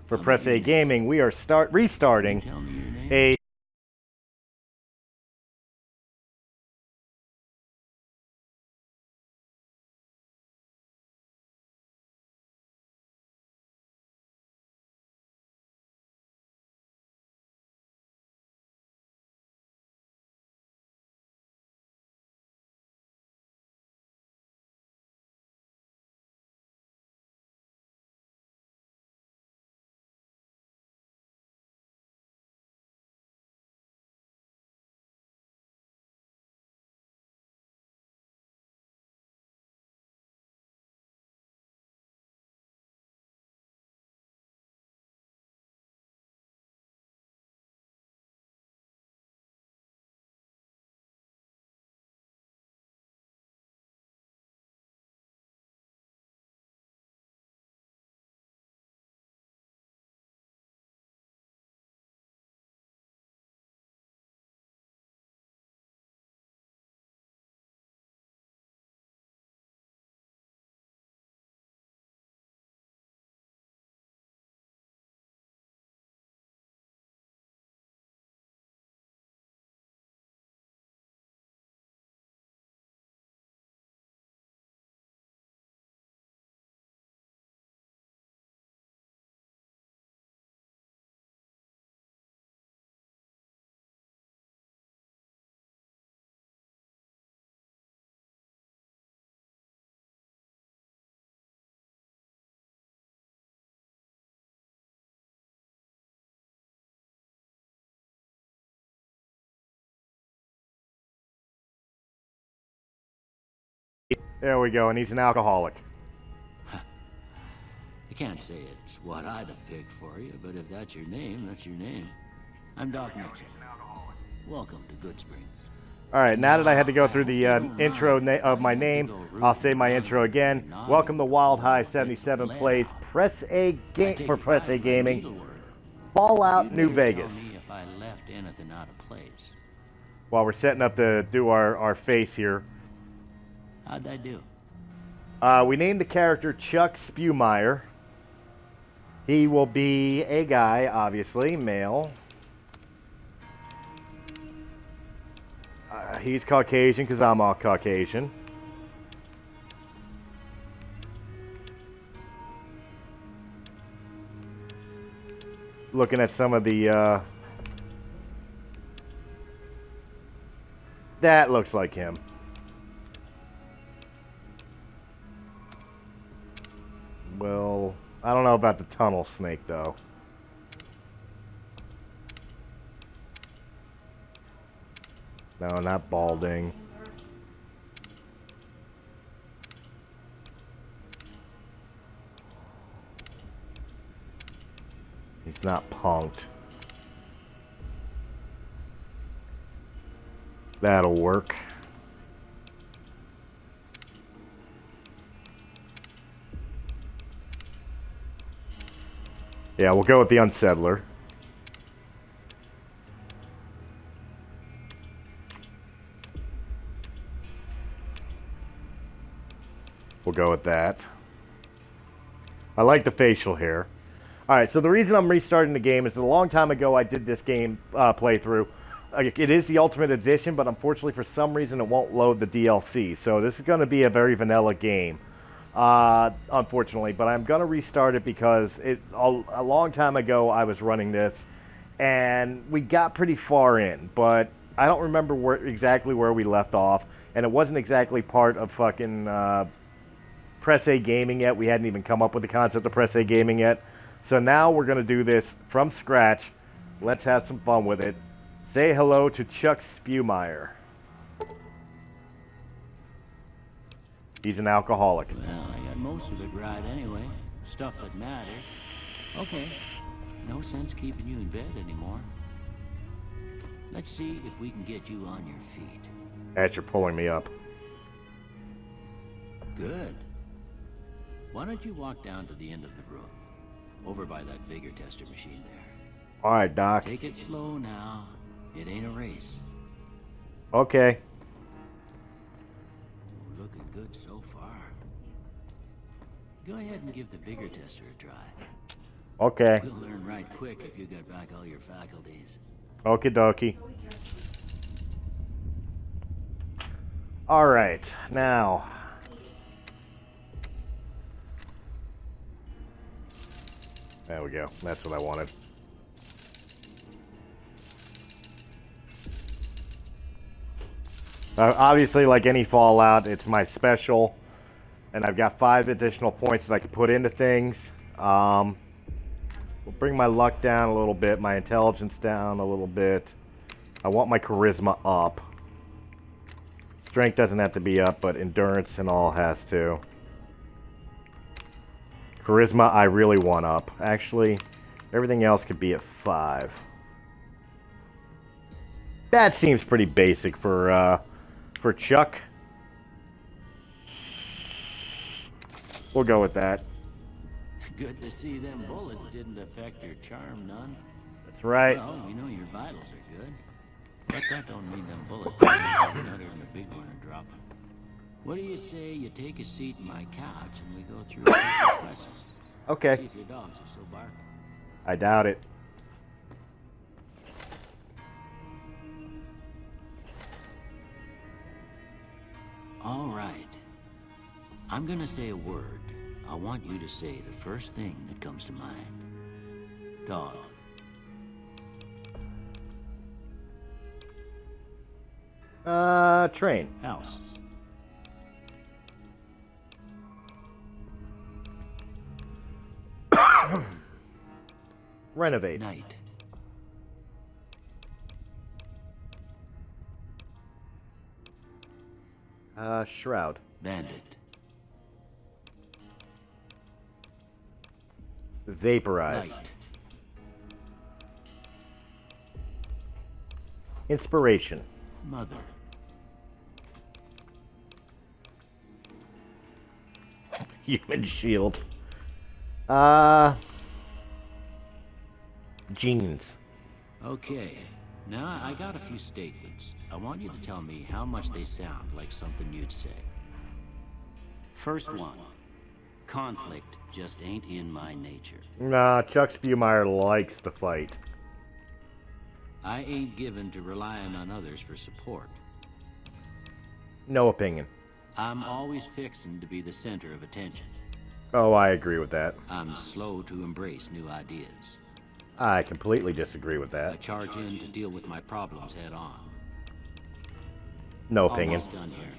for Press A Gaming. We are restarting a there we go, and he's an alcoholic. I can't say it's what I'd have picked for you, but if that's your name, that's your name. I'm Doc Nixon. Welcome to Good Springs. Alright, now that I had to go through the intro of my name, I'll say my intro again. Welcome to wyldehigh77 plays Press A Gaming, Fallout New Vegas. If I left anything out of place. While we're setting up to do our face here. How'd I do? We named the character Chuck Spewmeyer. He will be a guy, obviously, male. He's Caucasian because I'm all Caucasian. Looking at some of the... that looks like him. Well, I don't know about the tunnel snake, though. No, not balding. He's not punked. That'll work. Yeah, we'll go with the unsettler. We'll go with that. I like the facial hair. Alright, so the reason I'm restarting the game is that a long time ago I did this game playthrough. It is the Ultimate Edition, but unfortunately for some reason it won't load the DLC. So this is going to be a very vanilla game. Unfortunately, but I'm going to restart it because a long time ago I was running this and we got pretty far in, but I don't remember exactly where we left off, and it wasn't exactly part of fucking Press A Gaming yet. We hadn't even come up with the concept of Press A Gaming yet. So now we're going to do this from scratch. Let's have some fun with it. Say hello to Chuck Spewmeyer. He's an alcoholic. Well, I got most of it right anyway. Stuff that mattered. Okay. No sense keeping you in bed anymore. Let's see if we can get you on your feet. As you're pulling me up. Good. Why don't you walk down to the end of the room? Over by that vigor tester machine there. Alright, Doc. Take it slow now. It ain't a race. Okay. Looking good so far. Go ahead and give the vigor tester a try. Okay. We'll learn right quick if you get back all your faculties. Okie dokie. Alright, now. There we go. That's what I wanted. Obviously, like any Fallout, it's my special. And I've got 5 additional points that I can put into things. We'll bring my luck down a little bit, my intelligence down a little bit. I want my charisma up. Strength doesn't have to be up, but endurance and all has to. Charisma, I really want up. Actually, everything else could be at 5. That seems pretty basic for Chuck. We'll go with that. Good to see them bullets didn't affect your charm none. That's right. Well, we know your vitals are good. But that don't mean them bullets don't make another and a big one are dropping. What do you say you take a seat in my couch and we go through a couple questions? Okay. See if your dogs are still barking. I doubt it. All right. I'm gonna say a word. I want you to say the first thing that comes to mind. Dog. Train. House. Renovate. Night. Shroud. Bandit. Vaporize. Light. Inspiration. Mother. Human shield. Jeans. Okay. Now I got a few statements. I want you to tell me how much they sound like something you'd say. First one. Conflict just ain't in my nature. Nah, Chuck Spumire likes to fight. I ain't given to relying on others for support. No opinion. I'm always fixing to be the center of attention. Oh, I agree with that. I'm slow to embrace new ideas. I completely disagree with I that. charge in to deal with my problems head on. No opinion. Almost done here.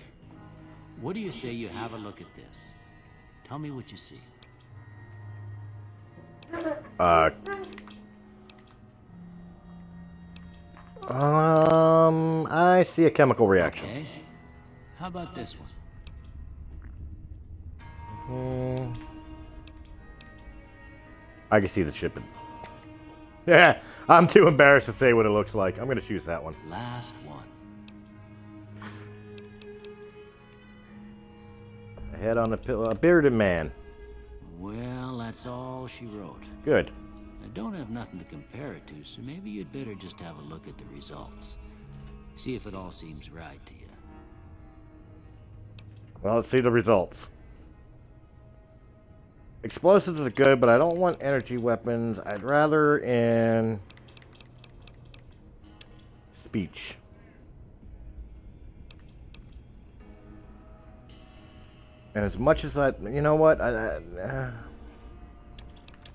What do you say you have a look at this? Tell me what you see. I see a chemical reaction. Okay. How about this one? I can see the shipping. Yeah, I'm too embarrassed to say what it looks like. I'm gonna choose that one. Last one. A head on a pillow, a bearded man. Well, that's all she wrote. Good. I don't have nothing to compare it to, so maybe you'd better just have a look at the results. See if it all seems right to you. Well, let's see the results. Explosives are good, but I don't want energy weapons. I'd rather in speech. And as much as you know what, I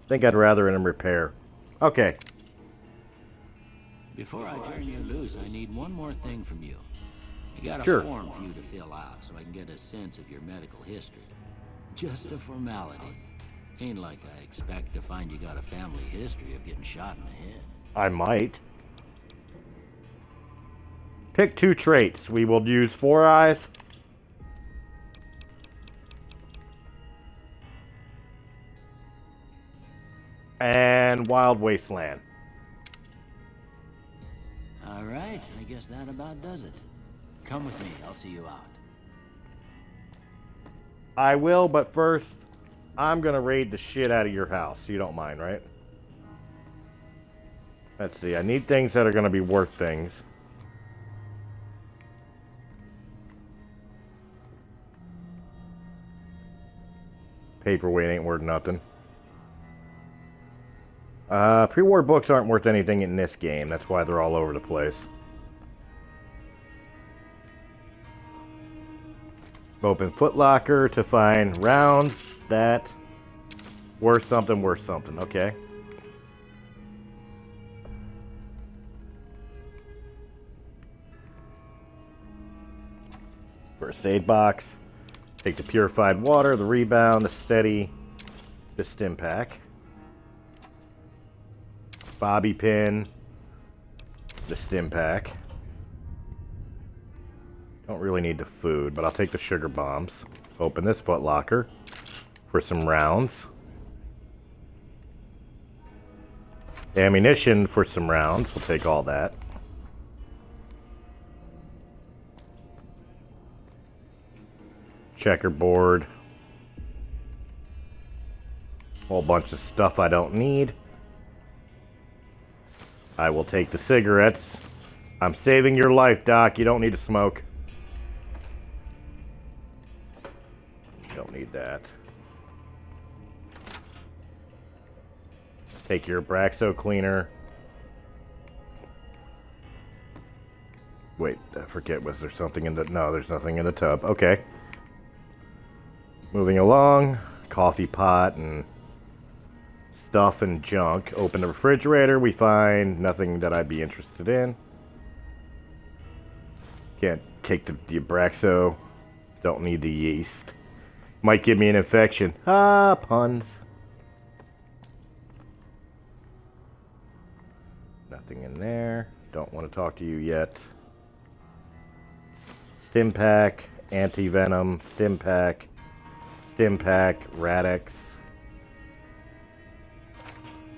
think I'd rather in repair. Okay. Before I turn you loose, I need one more thing from you. I got a Sure. form for you to fill out so I can get a sense of your medical history. Just a formality. Ain't like I expect to find you got a family history of getting shot in the head. I might. Pick 2 traits. We will use 4 eyes. And Wild Wasteland. All right, I guess that about does it. Come with me, I'll see you out. I will, but first, I'm gonna raid the shit out of your house. You don't mind, right? Let's see, I need things that are gonna be worth things. Paperweight ain't worth nothing. Pre-war books aren't worth anything in this game. That's why they're all over the place. Open Foot Locker to find rounds that worth something, worth something. Okay. First aid box. Take the purified water, the rebound, the steady, the stim pack. Bobby pin, the stim pack. Don't really need the food, but I'll take the sugar bombs. Open this Foot Locker for some rounds. Ammunition for some rounds. We'll take all that. Checkerboard. Whole bunch of stuff I don't need. I will take the cigarettes. I'm saving your life, Doc. You don't need to smoke. Don't need that. Take your Abraxo cleaner. Wait, I forget, was there something in the... No, there's nothing in the tub. Okay. Moving along. Coffee pot and stuff and junk. Open the refrigerator. We find nothing that I'd be interested in. Can't take the Abraxo. Don't need the yeast. Might give me an infection. Ah, puns. Nothing in there. Don't want to talk to you yet. Stim pack, anti-venom, stim pack, Radix.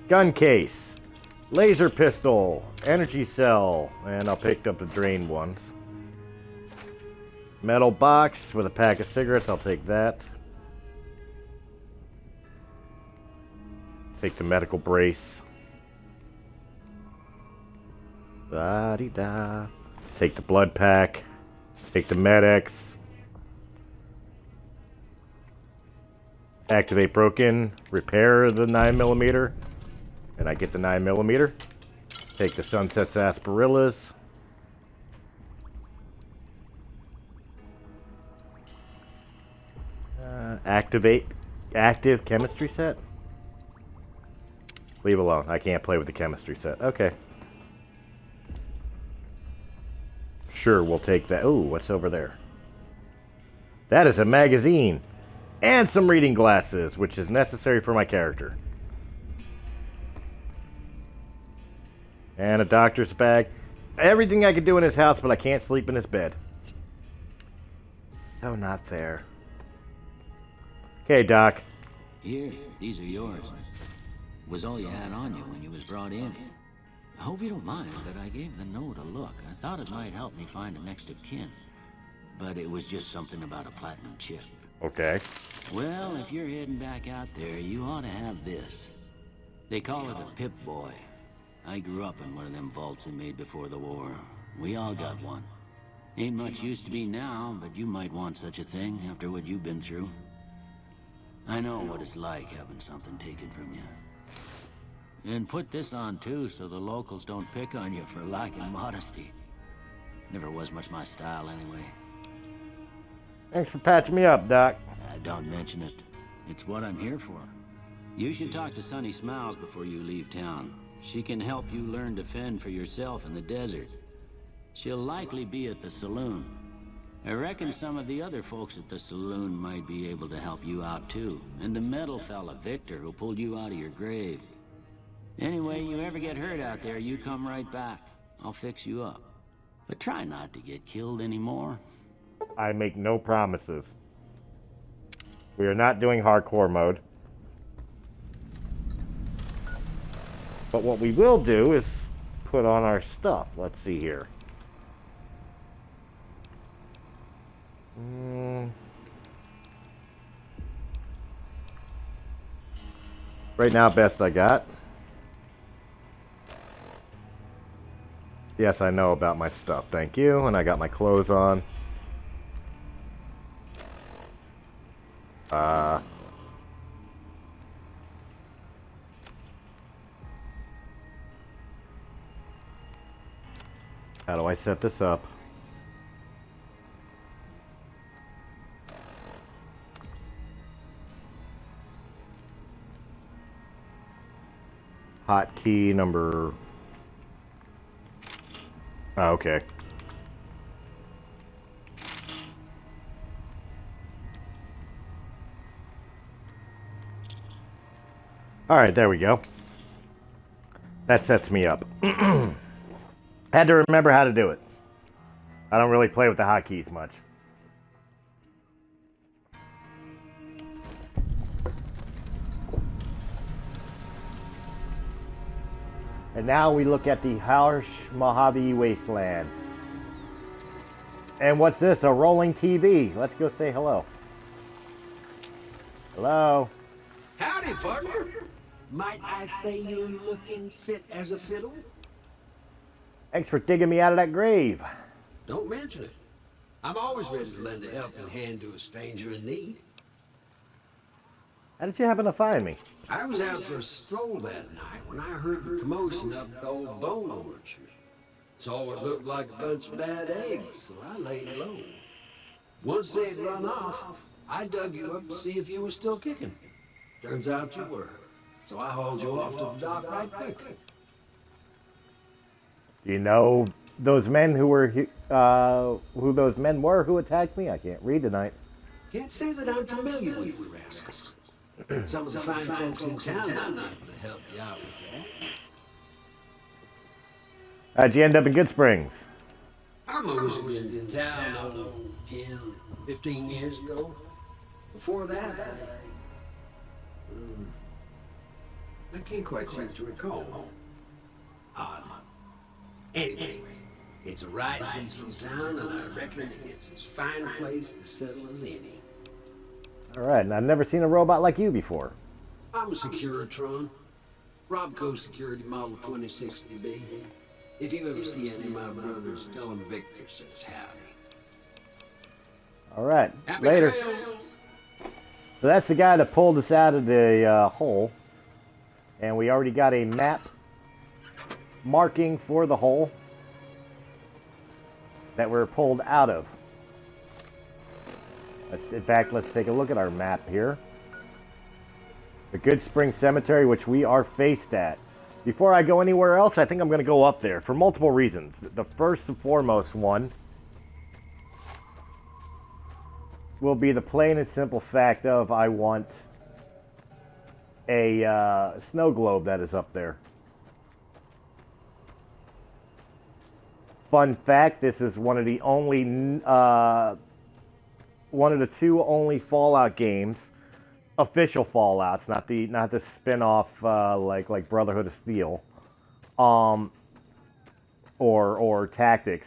Gun case, laser pistol, energy cell, and I'll pick up the drained ones. Metal box with a pack of cigarettes, I'll take that. Take the medical brace. Da-dee-da. Take the blood pack. Take the Med-X. Activate broken. Repair the 9mm. And I get the 9mm. Take the Sunset Sarsaparillas. Activate active chemistry set. Leave alone. I can't play with the chemistry set. Okay. Sure, we'll take that. Ooh, what's over there? That is a magazine. And some reading glasses, which is necessary for my character. And a doctor's bag. Everything I could do in his house, but I can't sleep in his bed. So not fair. Okay, Doc. Here, these are yours. Was all you had on you when you was brought in. I hope you don't mind, but I gave the note a look. I thought it might help me find a next of kin. But it was just something about a platinum chip. Okay. Well, if you're heading back out there, you ought to have this. They call it a Pip-Boy. I grew up in one of them vaults they made before the war. We all got one. Ain't much use to me now, but you might want such a thing after what you've been through. I know what it's like having something taken from you. And put this on too, so the locals don't pick on you for lacking modesty. Never was much my style anyway. Thanks for patching me up, Doc. Don't mention it. It's what I'm here for. You should talk to Sunny Smiles before you leave town. She can help you learn to fend for yourself in the desert. She'll likely be at the saloon. I reckon some of the other folks at the saloon might be able to help you out too. And the metal fella, Victor, who pulled you out of your grave. Anyway, you ever get hurt out there, you come right back. I'll fix you up. But try not to get killed anymore. I make no promises. We are not doing hardcore mode. But what we will do is put on our stuff. Let's see here. Right now, best I got. Yes, I know about my stuff. Thank you. And I got my clothes on. How do I set this up? Hotkey number... Oh, okay. Alright, there we go. That sets me up. Had to remember how to do it. I don't really play with the hotkeys much. And now we look at the harsh Mojave wasteland. And what's this? A rolling TV. Let's go say hello. Hello. Howdy, partner. Might I say you're looking fit as a fiddle? Thanks for digging me out of that grave. Don't mention it. I'm always ready to lend a helping hand to a stranger in need. How did you happen to find me? I was out for a stroll that night when I heard the commotion up the old bone orchard. Saw what looked like a bunch of bad eggs, so I laid low. Once they had run off, I dug you up to see if you were still kicking. Turns out you were, so I hauled you off to the dock right quick. You know those men who were who those men were who attacked me? I can't read tonight. Can't say that I'm familiar with you rascals. Some of the fine folks in town might be able to help you out with that. How'd you end up in Good Springs? I moved into town 10, 15 years ago. Before that, I can't quite seem to recall. Odd. Anyway, it's a right peaceful town, and I reckon it's as fine a place to settle as any. Alright, and I've never seen a robot like you before. I'm a Securitron. Robco Security Model 2060B. If you ever see any of my brothers, tell them Victor says howdy. Alright, Happy later. trails. So that's the guy that pulled us out of the hole. And we already got a map marking for the hole that we're pulled out of. In fact, let's take a look at our map here. The Good Spring Cemetery, which we are faced at. Before I go anywhere else, I think I'm going to go up there for multiple reasons. The first and foremost one will be the plain and simple fact of I want a snow globe that is up there. Fun fact, this is one of the only one of the two only Fallout games, official Fallouts, not the spin-off like Brotherhood of Steel, or Tactics,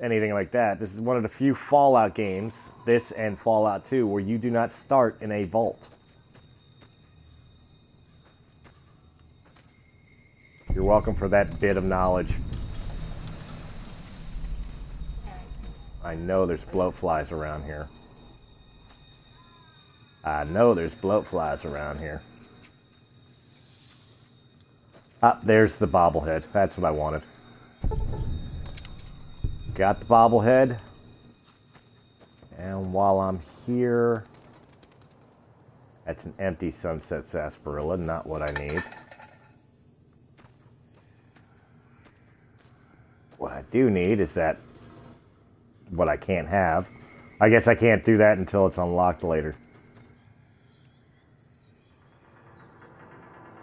anything like that. This is one of the few Fallout games, this and Fallout 2, where you do not start in a vault. You're welcome for that bit of knowledge. I know there's bloatflies around here. I know there's bloatflies around here. Ah, there's the bobblehead. That's what I wanted. Got the bobblehead. And while I'm here... That's an empty Sunset Sarsaparilla, not what I need. What I do need is that... what I can't have. I guess I can't do that until it's unlocked later.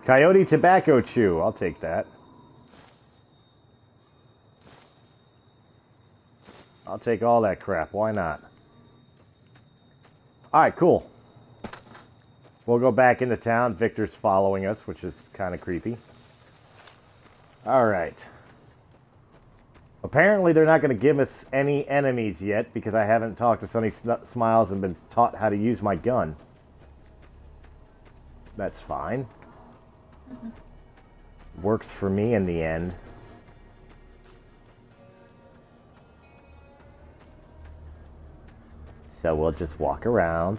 Coyote Tobacco Chew. I'll take that. I'll take all that crap. Why not? Alright, cool. We'll go back into town. Victor's following us, which is kind of creepy. Alright. Apparently they're not going to give us any enemies yet because I haven't talked to Sunny Smiles and been taught how to use my gun. That's fine. Works for me in the end. So we'll just walk around.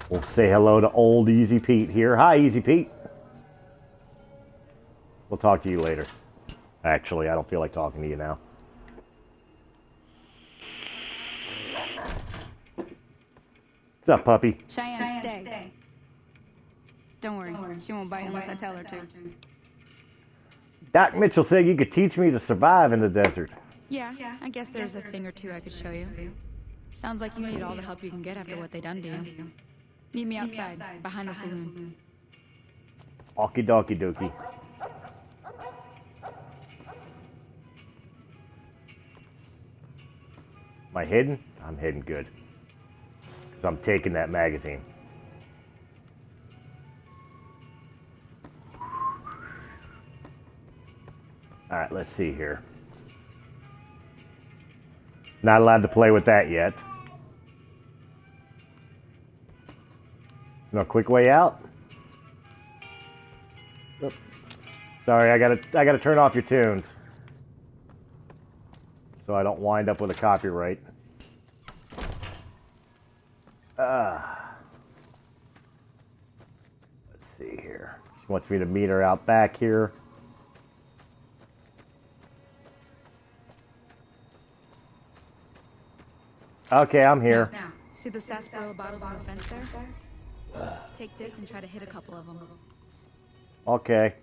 We'll say hello to old Easy Pete here. Hi, Easy Pete. We'll talk to you later. Actually, I don't feel like talking to you now. What's up, puppy? Cheyenne, stay. Don't worry, she won't bite unless I tell her to. Doc Mitchell said you could teach me to survive in the desert. Yeah, I guess there's a thing or two I could show you. Sounds like you need all the help you can get after what they done to you. Meet me outside, behind the saloon. Okie dokie dokie. Am I hidden? I'm hidden good. Because I'm taking that magazine. Alright, let's see here. Not allowed to play with that yet. No quick way out? Oop. Sorry, I gotta turn off your tunes. So I don't wind up with a copyright. Let's see here. She wants me to meet her out back here. Okay, I'm here. Now, see the sarsaparilla bottles on the fence there? Take this and try to hit a couple of them. Okay.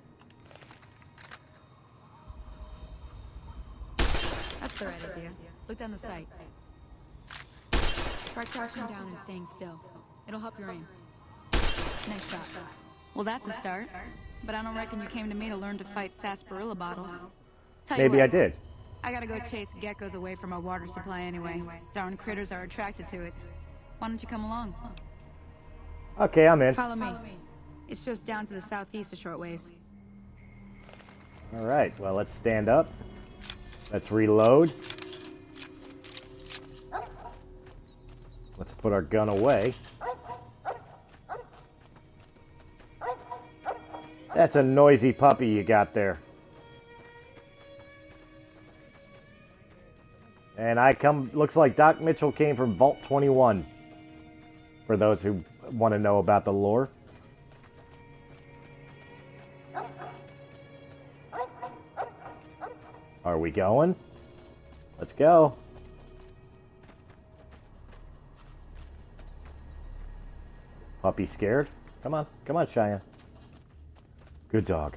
That's the right idea. Look down the sight. Try crouching down and staying still. It'll help your aim. Nice shot. Well, that's a start. But I don't reckon you came to me to learn to fight sarsaparilla bottles. Tell you Maybe what, I did. I gotta go chase geckos away from our water supply anyway. Darn critters are attracted to it. Why don't you come along? Okay, I'm in. Follow me. It's just down to the southeast a short ways. Alright, well, let's stand up. Let's reload. Let's put our gun away. That's a noisy puppy you got there. And looks like Doc Mitchell came from Vault 21. For those who want to know about the lore. Are we going? Let's go. Puppy scared? Come on, Cheyenne. Good dog.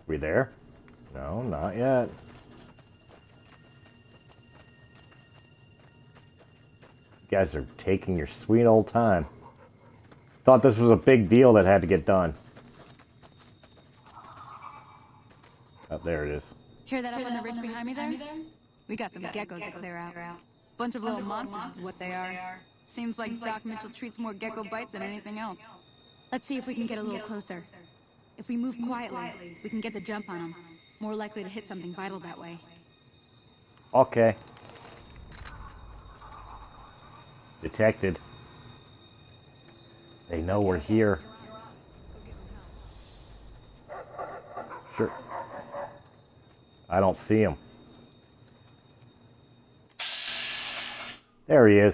We there? No, not yet. You guys are taking your sweet old time. Thought this was a big deal that had to get done. Oh, there it is. Hear that up on the ridge behind me there? We got some geckos to clear out. Bunch of little monsters is what they are. Seems like Doc Mitchell treats more gecko bites than anything else. Let's see if we can get a little closer. If we move quietly, we can get the jump on them. More likely to hit something vital that way. Okay. Detected. They know we're here. Sure. I don't see him. There he is.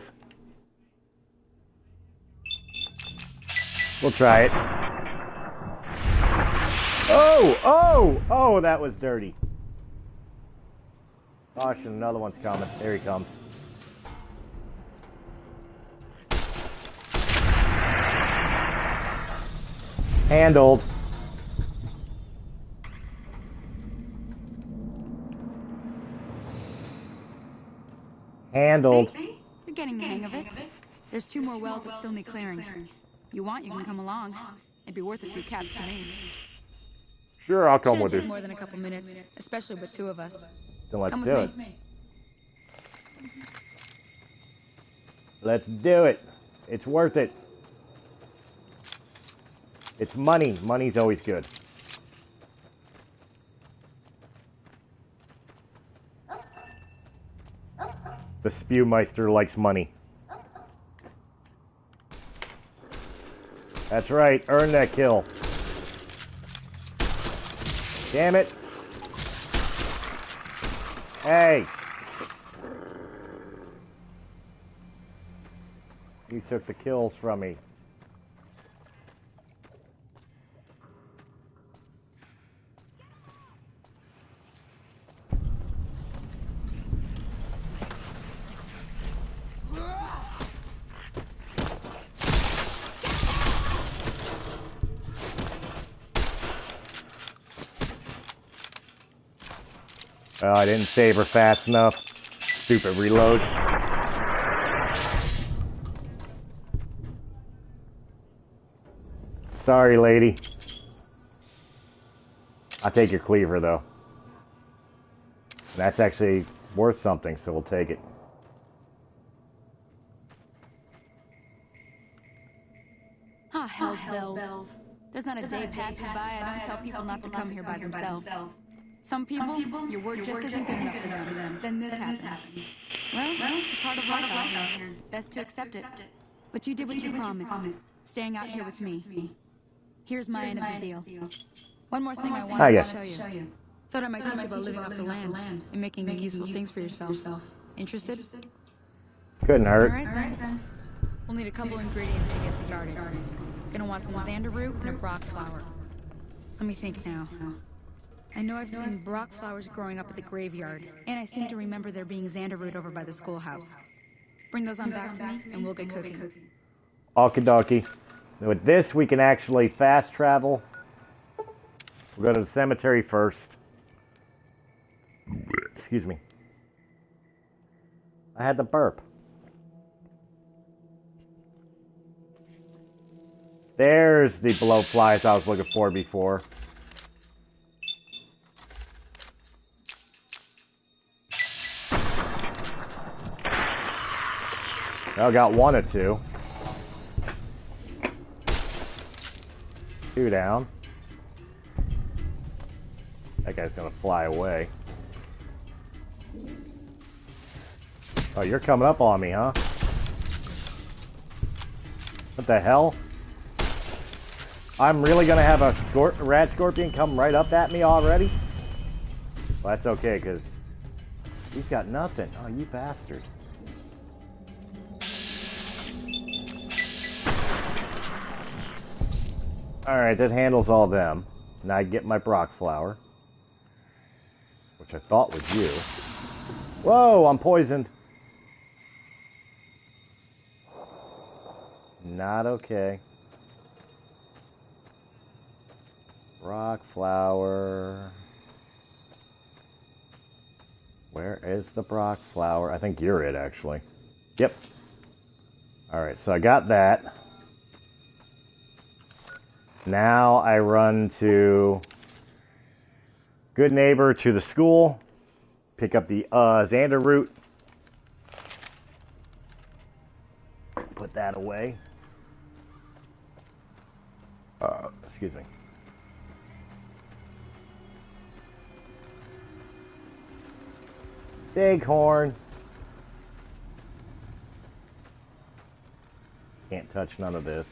We'll try it. Oh, that was dirty. Caution, another one's coming. There he comes. Handled. Handled. See? You're getting the hang of it. There's 2 more wells that still need clearing. You can come along. It'd be worth a few caps to me. Sure, I'll come with Shouldn't take you. more than a couple minutes, especially with 2 of us. Then let's Come do with it. me. Let's do it. It's worth it. It's money. Money's always good. The Spewmeister likes money. That's right. Earn that kill. Damn it. Hey. You took the kills from me. Oh, I didn't save her fast enough. Stupid reload. Sorry, lady. I'll take your cleaver, though. That's actually worth something, so we'll take it. Ah, hell's bells. There's not a day passes by I don't tell people not to come here by themselves. Some people, your word just isn't good enough for them. Then this happens. Well, it's a part of life out here. Best to accept it. But you did what you promised, staying out here with me. Here's my end of the deal. One more thing I wanted to show you. Thought I might teach you about living off the land and making useful things for yourself. Interested? Couldn't hurt. Alright then. We'll need a couple ingredients to get started. Gonna want some xander root and a brock flower. Let me think now. I know I've seen brock flowers growing up at the graveyard, and I seem to remember there being xander root over by the schoolhouse. Bring those on back to me, and we'll get cooking. Okie dokie. With this, we can actually fast travel. We'll go to the cemetery first. Excuse me. I had the burp. There's the blowflies I was looking for before. I got one or two. Two down. That guy's gonna fly away. Oh, you're coming up on me, huh? What the hell? I'm really gonna have a rat scorpion come right up at me already? Well, that's okay, because he's got nothing. Oh, you bastard. Alright, that handles all them. Now I get my brock flower, which I thought was you. Whoa, I'm poisoned. Not okay. Brock flower. Where is the brock flower? I think you're it, actually. Yep. Alright, so I got that. Now I run to Good Neighbor to the school, pick up the xander root, put that away. Excuse me. Bighorn. Can't touch none of this.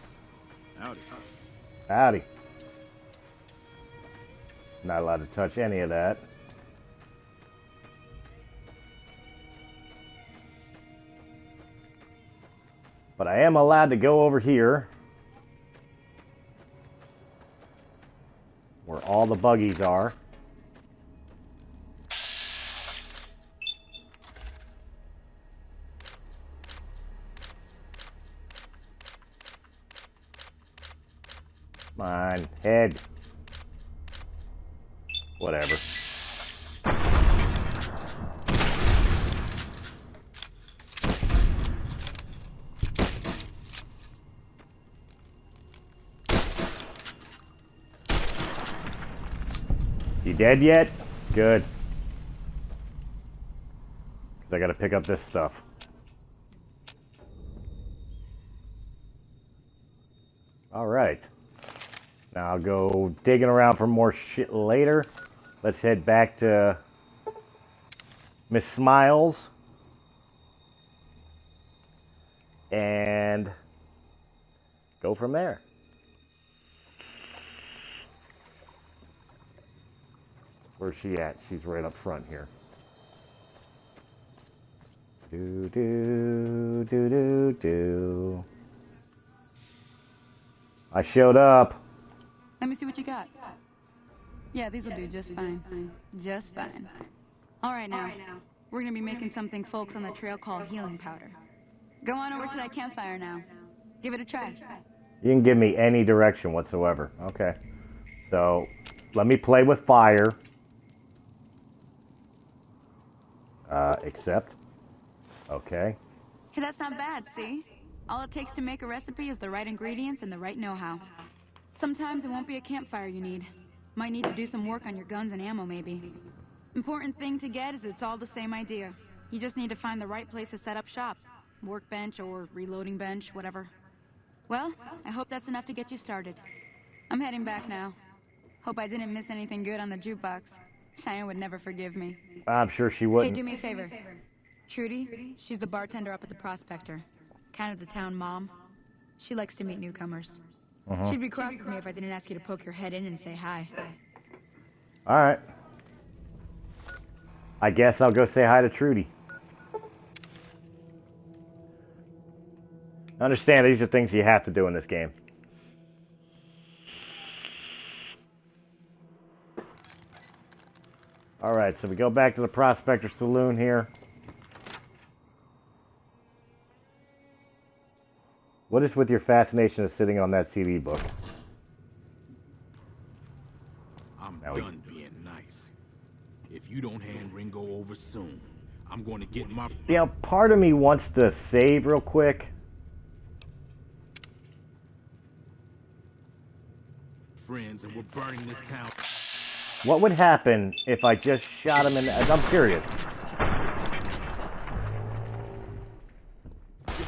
Howdy. Howdy. Not allowed to touch any of that. But I am allowed to go over here, where all the buggies are. Come on, head. Whatever. You dead yet? Good. 'Cause I gotta pick up this stuff. Alright. Now I'll go digging around for more shit later. Let's head back to Miss Smiles. And go from there. Where's she at? She's right up front here. Do do do do do. I showed up. Let me see what you got. Yeah, these'll do just fine. Just fine. All right, now. We're gonna be making something folks on the trail call healing powder. Go on over to that campfire now. Give it a try. You can give me any direction whatsoever. Okay. So, let me play with fire. Accept. Okay. Hey, that's not bad, see? All it takes to make a recipe is the right ingredients and the right know-how. Sometimes it won't be a campfire you need. Might need to do some work on your guns and ammo, maybe. Important thing to get is it's all the same idea. You just need to find the right place to set up shop. Workbench or reloading bench, whatever. Well, I hope that's enough to get you started. I'm heading back now. Hope I didn't miss anything good on the jukebox. Cheyenne would never forgive me. I'm sure she Hey, wouldn't. do me a favor. Trudy, she's the bartender up at the Prospector. Kind of the town mom. She likes to meet newcomers. She'd be cross with me if I didn't ask you to poke your head in and say hi. Alright. I guess I'll go say hi to Trudy. Understand, these are things you have to do in this game. Alright, so we go back to the Prospector Saloon here. What is with your fascination of sitting on that CD book? I'm done being nice. If you don't hand Ringo over soon, I'm going to get my... You know, part of me wants to save real quick. friends and we're burning this town. What would happen if I just shot him in the... I'm curious.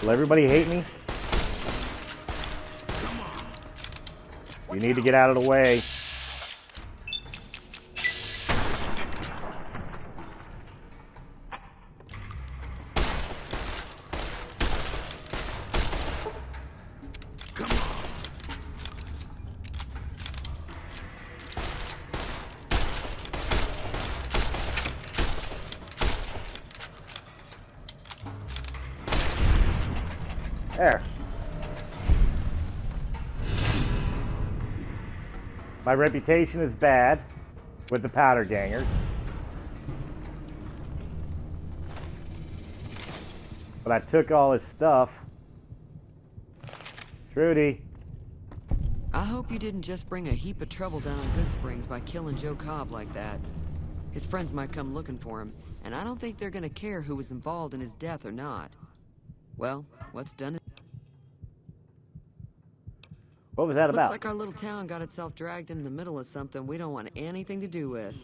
Will everybody hate me? You need to get out of the way. There. My reputation is bad with the powder gangers. But I took all his stuff. Trudy. I hope you didn't just bring a heap of trouble down on Good Springs by killing Joe Cobb like that. His friends might come looking for him, and I don't think they're gonna care who was involved in his death or not. Well, what's done is... What was that about? Looks like our little town got itself dragged into the middle of something we don't want anything to do with.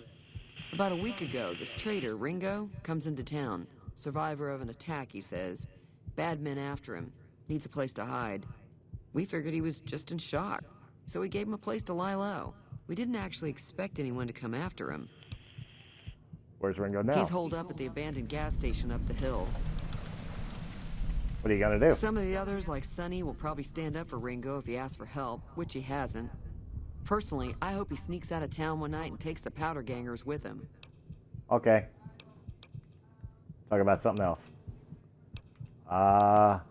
About a week ago, this traitor, Ringo, comes into town. Survivor of an attack, he says. Bad men after him. Needs a place to hide. We figured he was just in shock, so we gave him a place to lie low. We didn't actually expect anyone to come after him. Where's Ringo now? He's holed up at the abandoned gas station up the hill. What are you gonna do? Some of the others, like Sonny, will probably stand up for Ringo if he asks for help, which he hasn't. Personally, I hope he sneaks out of town one night and takes the powder gangers with him. Okay. Talk about something else. Trying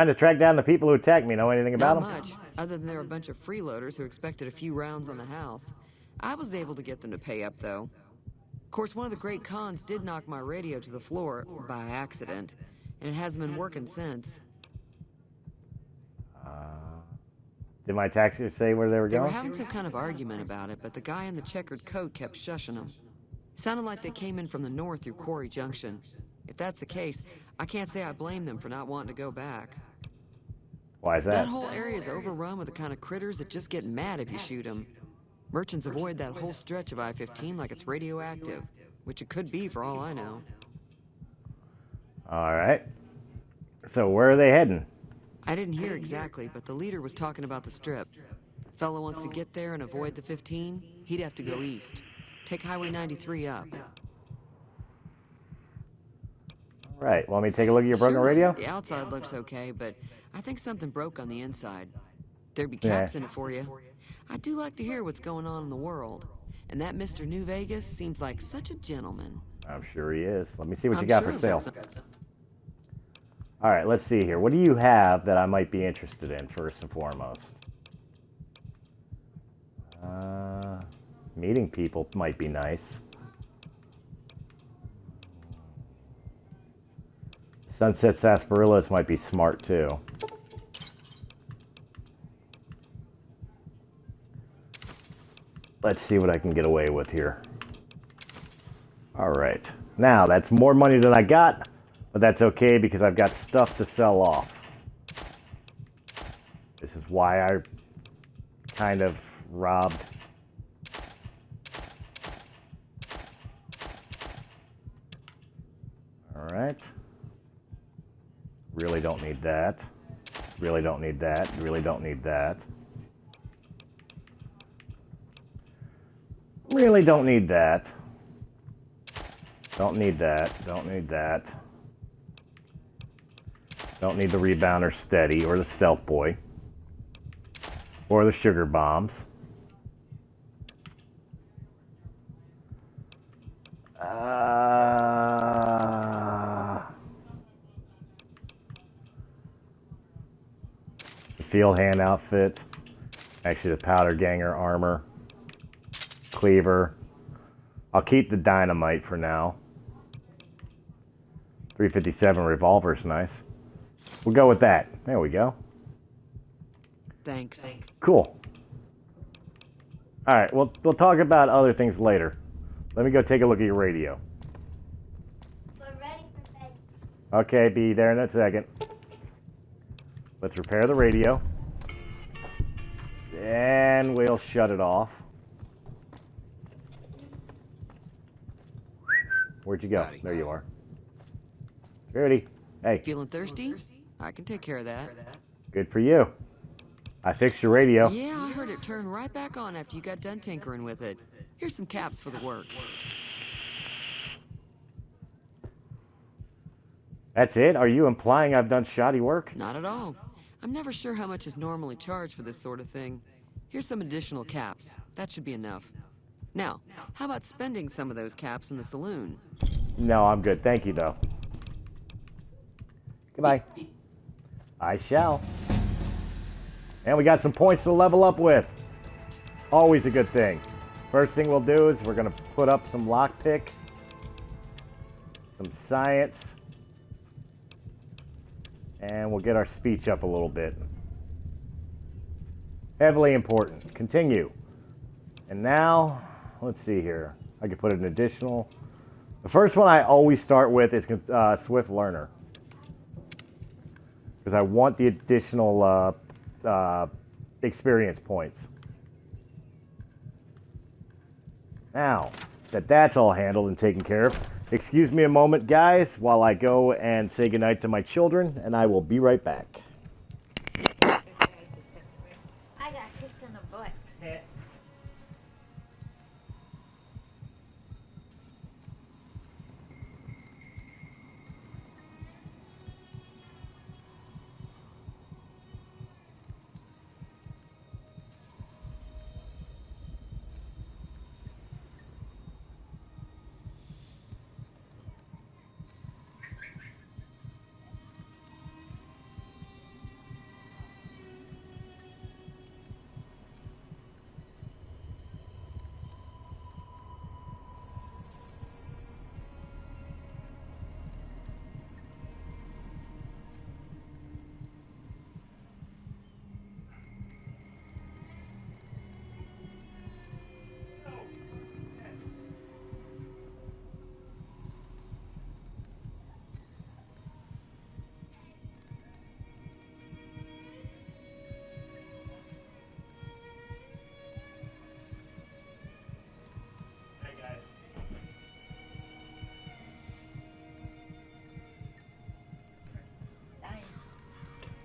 to track down the people who attacked me. Know anything about them? Not much, other than they're a bunch of freeloaders who expected a few rounds on the house. I was able to get them to pay up, though. Of course, one of the great cons did knock my radio to the floor by accident, and it hasn't been working since. Did my taxi say where they were They were going? having some kind of argument about it, but the guy in the checkered coat kept shushing them. Sounded like they came in from the north through Quarry Junction. If that's the case, I can't say I blame them for not wanting to go back. Why is That that? whole area is overrun with the kind of critters that just get mad if you shoot them. Merchants avoid that whole stretch of I-15 like it's radioactive, which it could be for all I know. All right. So where are they heading? I didn't hear exactly, but the leader was talking about the strip. Fellow wants to get there and avoid the 15, he'd have to go east. Take Highway 93 up. All right. Want me to take a look at your broken Sure, radio? The outside looks okay, but I think something broke on the inside. There'd be caps in it for you. I do like to hear what's going on in the world. And that Mr. New Vegas seems like such a gentleman. I'm sure he is. Let me see what you I'm got sure for sale. that's- All right, let's see here. What do you have that I might be interested in, first and foremost? Meeting people might be nice. Sunset sarsaparillas might be smart, too. Let's see what I can get away with here. All right. Now, that's more money than I got, but that's okay because I've got stuff to sell off. This is why I kind of robbed. All right. Really don't need that. Really don't need that. Really don't need that. Really don't need that. Don't need that. Don't need that. Don't need the rebounder steady or the stealth boy or the sugar bombs. The field hand outfit. Actually, the powder ganger armor. Cleaver. I'll keep the dynamite for now. 357 revolver's nice. We'll go with that. There we go. Thanks. Cool. All right, we'll talk about other things later. Let me go take a look at your radio. We're ready for bed. Okay, be there in a second. Let's repair the radio. And we'll shut it off. Where'd you go? There you are. Rudy, hey. Feeling thirsty? I can take care of that. Good for you. I fixed your radio. Yeah, I heard it turn right back on after you got done tinkering with it. Here's some caps for the work. That's it? Are you implying I've done shoddy work? Not at all. I'm never sure how much is normally charged for this sort of thing. Here's some additional caps. That should be enough. Now, how about spending some of those caps in the saloon? No, I'm good. Thank you, though. Goodbye. I shall. And we got some points to level up with. Always a good thing. First thing we'll do is we're going to put up some lockpick, some science, and we'll get our speech up a little bit. Heavily important. Continue. And now, let's see here. I can put an additional. The first one I always start with is Swift Learner. Because I want the additional experience points. Now that that's all handled and taken care of, excuse me a moment, guys, while I go and say goodnight to my children, and I will be right back. I got kicked in the butt.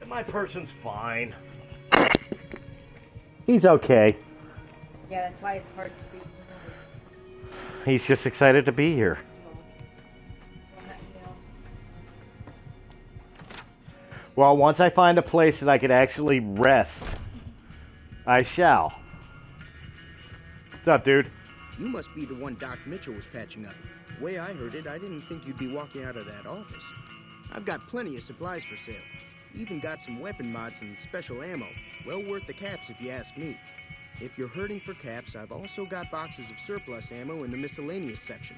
My person's fine. He's okay. Yeah, that's why it's hard to be. He's just excited to be here. Well, once I find a place that I could actually rest, I shall. What's up, dude? You must be the one Doc Mitchell was patching up. way I heard it, I didn't think you'd be walking out of that office. I've got plenty of supplies for sale. Even got some weapon mods and special ammo. Well worth the caps if you ask me. If you're hurting for caps, I've also got boxes of surplus ammo in the miscellaneous section.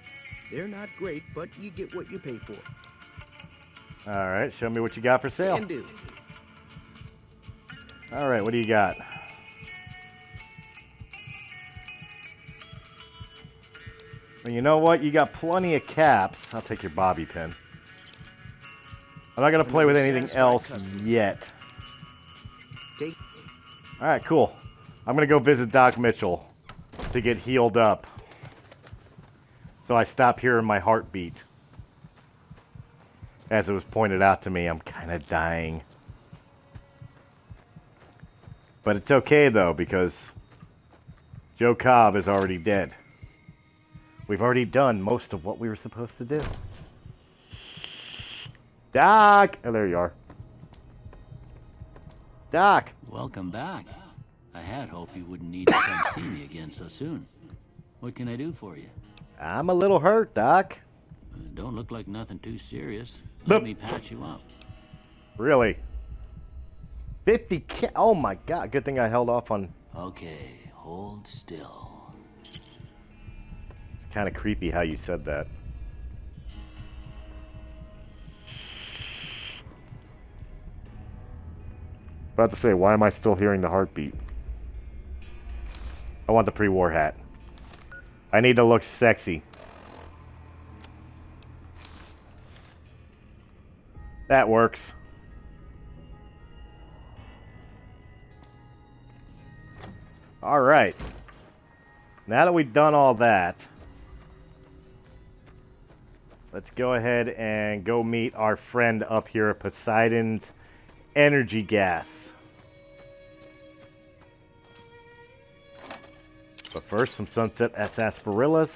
They're not great, but you get what you pay for. Alright, show me what you got for sale. Can do. Alright, what do you got? Well, you know what? You got plenty of caps. I'll take your bobby pin. I'm not going to play with anything else yet. Alright, cool. I'm going to go visit Doc Mitchell to get healed up. So I stop hearing my heartbeat. As it was pointed out to me, I'm kind of dying. But it's okay, though, because Joe Cobb is already dead. We've already done most of what we were supposed to do. Doc! Oh, there you are. Doc! Welcome back. I had hoped you wouldn't need to come see me again so soon. What can I do for you? I'm a little hurt, Doc. Don't look like nothing too serious. Let me patch you up. Really? 50 oh my god, good thing I held off on... Okay, hold still. It's kind of creepy how you said that. About to say, why am I still hearing the heartbeat? I want the pre-war hat. I need to look sexy. That works. Alright. Now that we've done all that, let's go ahead and go meet our friend up here at Poseidon's Energy Gas. But first, some Sunset sarsaparillas.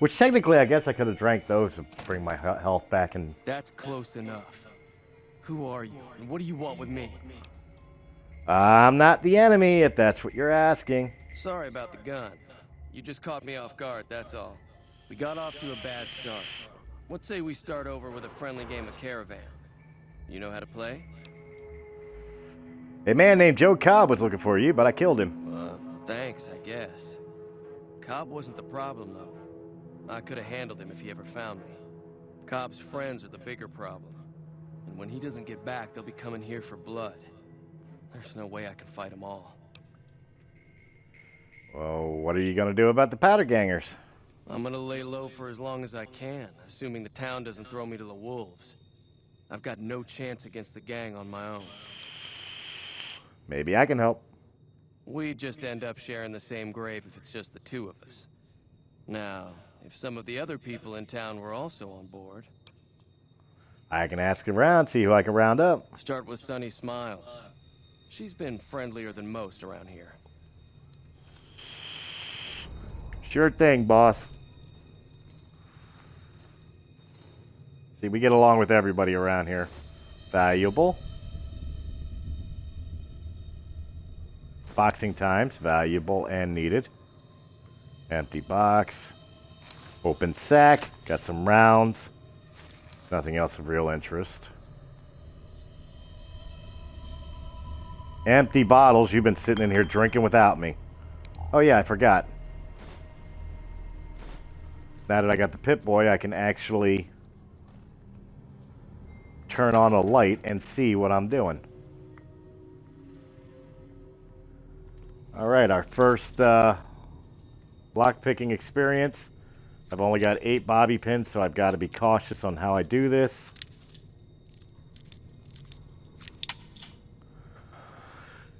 Which technically, I guess I could have drank those to bring my health back. And that's close enough. Who are you, and what do you want with me? I'm not the enemy, if that's what you're asking. Sorry about the gun. You just caught me off guard, that's all. We got off to a bad start. What say we start over with a friendly game of Caravan? You know how to play? A man named Joe Cobb was looking for you, but I killed him. Thanks, I guess. Cobb wasn't the problem, though. I could have handled him if he ever found me. Cobb's friends are the bigger problem. And when he doesn't get back, they'll be coming here for blood. There's no way I can fight them all. Well, what are you going to do about the powder gangers? I'm going to lay low for as long as I can, assuming the town doesn't throw me to the wolves. I've got no chance against the gang on my own. Maybe I can help. We just end up sharing the same grave if it's just the two of us. Now, if some of the other people in town were also on board... I can ask around, see who I can round up. Start with Sunny Smiles. She's been friendlier than most around here. Sure thing, boss. See, we get along with everybody around here. Valuable. Boxing times, valuable and needed. Empty box. Open sack. Got some rounds. Nothing else of real interest. Empty bottles. You've been sitting in here drinking without me. Oh yeah, I forgot. Now that I got the Pip-Boy, I can actually turn on a light and see what I'm doing. Alright, our first lockpicking experience. I've only got 8 bobby pins, so I've got to be cautious on how I do this.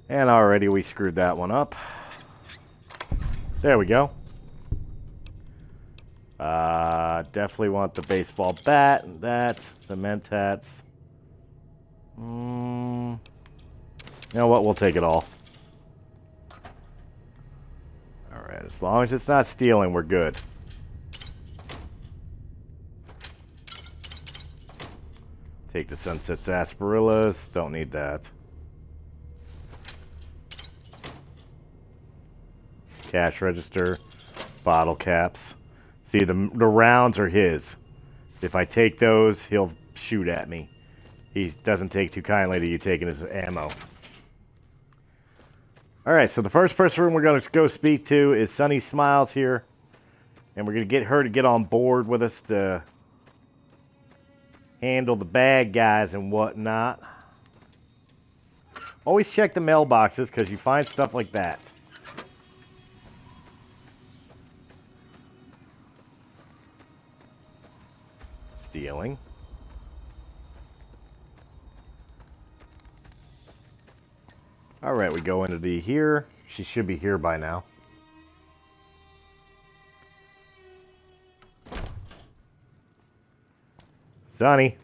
And already we screwed that one up. There we go. Definitely want the baseball bat and that. The Mentats. You know what? We'll take it all. Alright, as long as it's not stealing, we're good. Take the Sunset sarsaparillas. Don't need that. Cash register. Bottle caps. See, the rounds are his. If I take those, he'll shoot at me. He doesn't take too kindly to you taking his ammo. Alright, so the first person we're going to go speak to is Sunny Smiles here. And we're going to get her to get on board with us to handle the bad guys and whatnot. Always check the mailboxes because you find stuff like that. Stealing. Alright, we go into the here. She should be here by now. Sonny.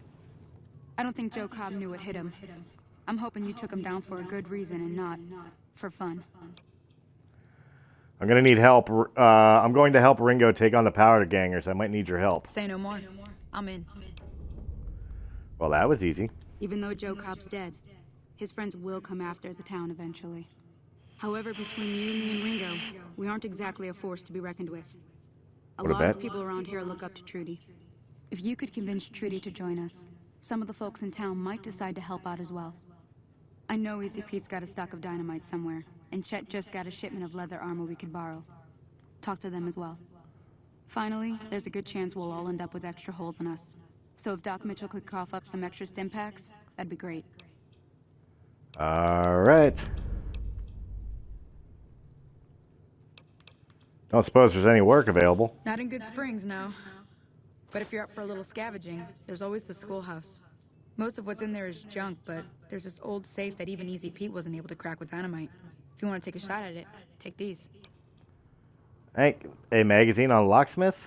I don't think Joe Cobb knew what hit him. I'm hoping you took him down for a good reason and not for fun. I'm gonna need help. I'm going to help Ringo take on the powder gangers. I might need your help. Say no more. I'm in. Well, that was easy. Even though Joe Cobb's dead, his friends will come after the town eventually. However, between you, me, and Ringo, we aren't exactly a force to be reckoned with. A lot of people around here look up to Trudy. If you could convince Trudy to join us, some of the folks in town might decide to help out as well. I know Easy Pete's got a stock of dynamite somewhere, and Chet just got a shipment of leather armor we could borrow. Talk to them as well. Finally, there's a good chance we'll all end up with extra holes in us. So if Doc Mitchell could cough up some extra stim packs, that'd be great. Alright. Don't suppose there's any work available. Not in Good Springs, no. But if you're up for a little scavenging, there's always the schoolhouse. Most of what's in there is junk, but there's this old safe that even Easy Pete wasn't able to crack with dynamite. If you want to take a shot at it, take these. Hey, a magazine on locksmiths?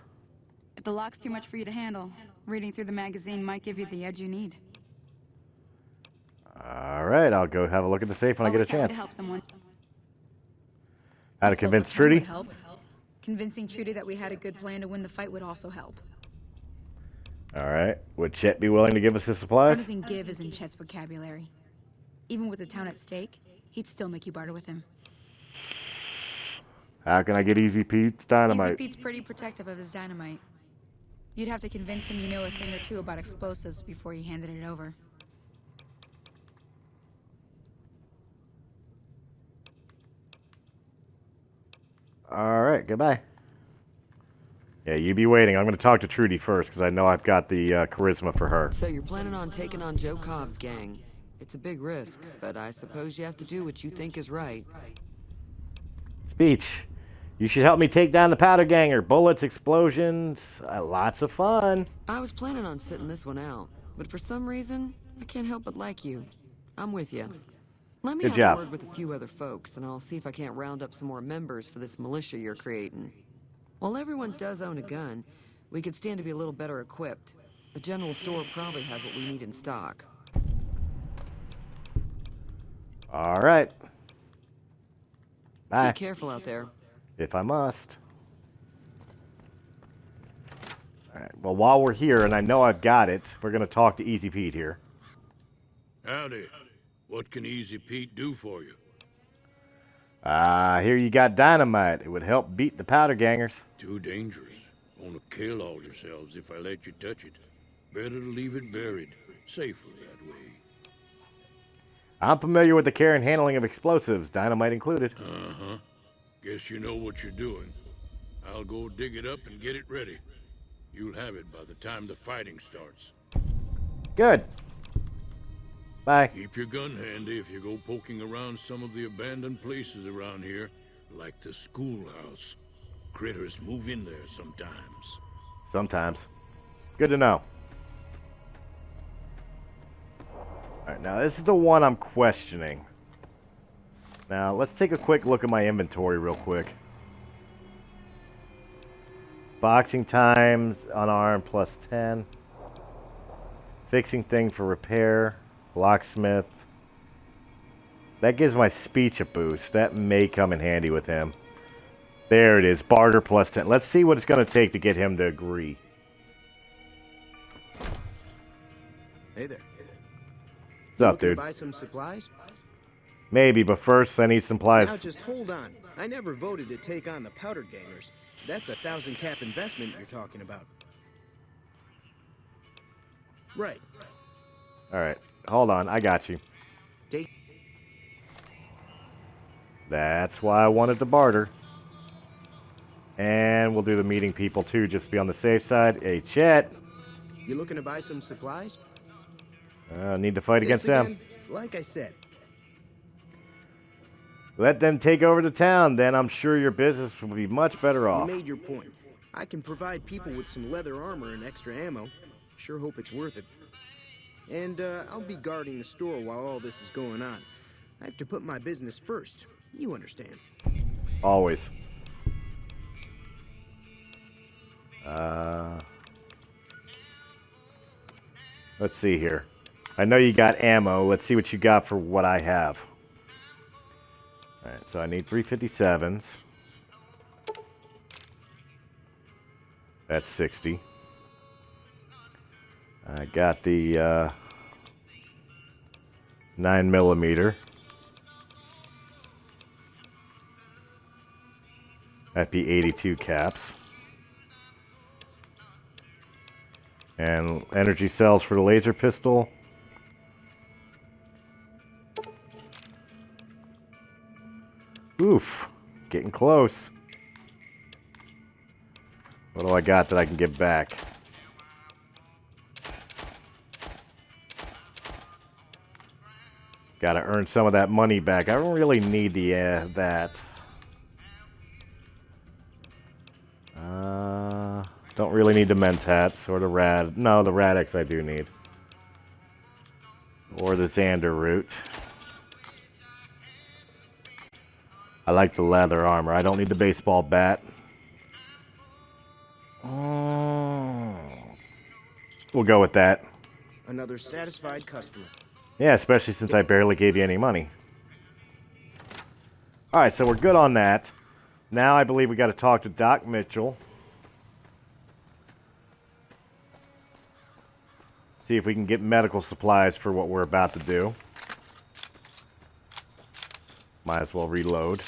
If the lock's too much for you to handle, reading through the magazine might give you the edge you need. Alright, I'll go have a look at the safe when I get a chance. To help someone. How to convince Trudy? Help. Convincing Trudy that we had a good plan to win the fight would also help. Alright. Would Chet be willing to give us his supplies? Anything give is in Chet's vocabulary. Even with the town at stake, he'd still make you barter with him. How can I get Easy Pete's dynamite? Easy Pete's pretty protective of his dynamite. You'd have to convince him you know a thing or two about explosives before you handed it over. Alright, goodbye. Yeah, you be waiting. I'm going to talk to Trudy first, because I know I've got the charisma for her. So you're planning on taking on Joe Cobb's gang. It's a big risk, but I suppose you have to do what you think is right. Speech. You should help me take down the powder ganger. Bullets, explosions, lots of fun. I was planning on sitting this one out, but for some reason, I can't help but like you. I'm with you. Let me have a word with a few other folks, and I'll see if I can't round up some more members for this militia you're creating. While everyone does own a gun, we could stand to be a little better equipped. The general store probably has what we need in stock. All right. Bye. Be careful out there. If I must. All right. Well, while we're here, and I know I've got it, we're going to talk to Easy Pete here. Howdy. What can Easy Pete do for you? Here you got dynamite. It would help beat the powder gangers. Too dangerous. Want to kill all yourselves if I let you touch it. Better to leave it buried. Safer that way. I'm familiar with the care and handling of explosives, dynamite included. Uh-huh. Guess you know what you're doing. I'll go dig it up and get it ready. You'll have it by the time the fighting starts. Good. Bye. Keep your gun handy if you go poking around some of the abandoned places around here, like the schoolhouse. Critters move in there sometimes. Sometimes. Good to know. Alright, now this is the one I'm questioning. Now, let's take a quick look at my inventory real quick. Boxing times, unarmed, plus 10. Fixing thing for repair. Locksmith. That gives my speech a boost. That may come in handy with him. There it is. Barter plus 10. Let's see what it's going to take to get him to agree. Hey there. What's up, dude? Buy some supplies? Maybe, but first I need supplies. Now just hold on. I never voted to take on the powder gangers. That's a 1,000 cap investment you're talking about. Right. Alright, hold on, I got you. Take. That's why I wanted to barter. And we'll do the meeting people too, just to be on the safe side. Hey, Chet. You looking to buy some supplies? Need to fight against them. Like I said. Let them take over the town, then I'm sure your business will be much better off. You made your point. I can provide people with some leather armor and extra ammo. Sure hope it's worth it. And I'll be guarding the store while all this is going on. I have to put my business first. You understand. Always. Let's see here. I know you got ammo. Let's see what you got for what I have. Alright, so I need 357s. That's 60. I got the 9mm. That'd be 82 caps. And energy cells for the laser pistol. Oof, getting close. What do I got that I can get back? Gotta earn some of that money back. I don't really need the that. Don't really need the men's hats or the rad. No, the Radix I do need. Or the Xander route. I like the leather armor. I don't need the baseball bat. We'll go with that. Another satisfied customer. Yeah, especially since I barely gave you any money. Alright, so we're good on that. Now I believe we got to talk to Doc Mitchell. See if we can get medical supplies for what we're about to do. Might as well reload.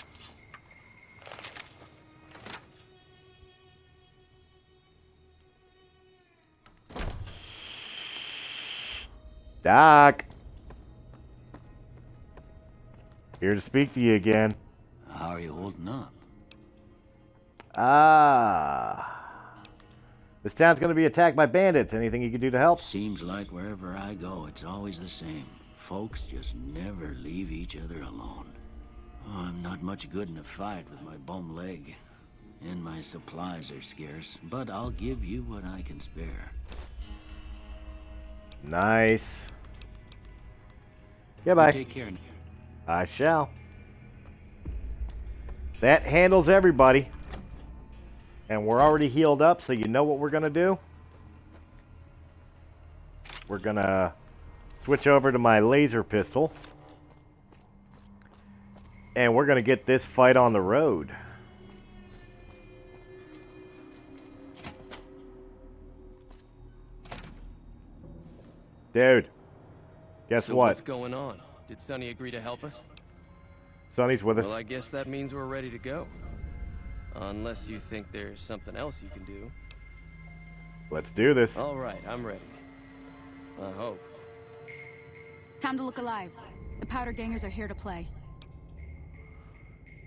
Doc! Here to speak to you again. How are you holding up? This town's going to be attacked by bandits. Anything you can do to help? Seems like wherever I go, it's always the same. Folks just never leave each other alone. Oh, I'm not much good in a fight with my bum leg. And my supplies are scarce, but I'll give you what I can spare. Nice. Goodbye. You take care now. I shall. That handles everybody. And we're already healed up, so you know what we're going to do? We're going to switch over to my laser pistol. And we're going to get this fight on the road. Dude, guess so what? What's going on? Did Sonny agree to help us? Sonny's with us. Well, I guess that means we're ready to go. Unless you think there's something else you can do. Let's do this. All right, I'm ready. I hope. Time to look alive. The powder gangers are here to play.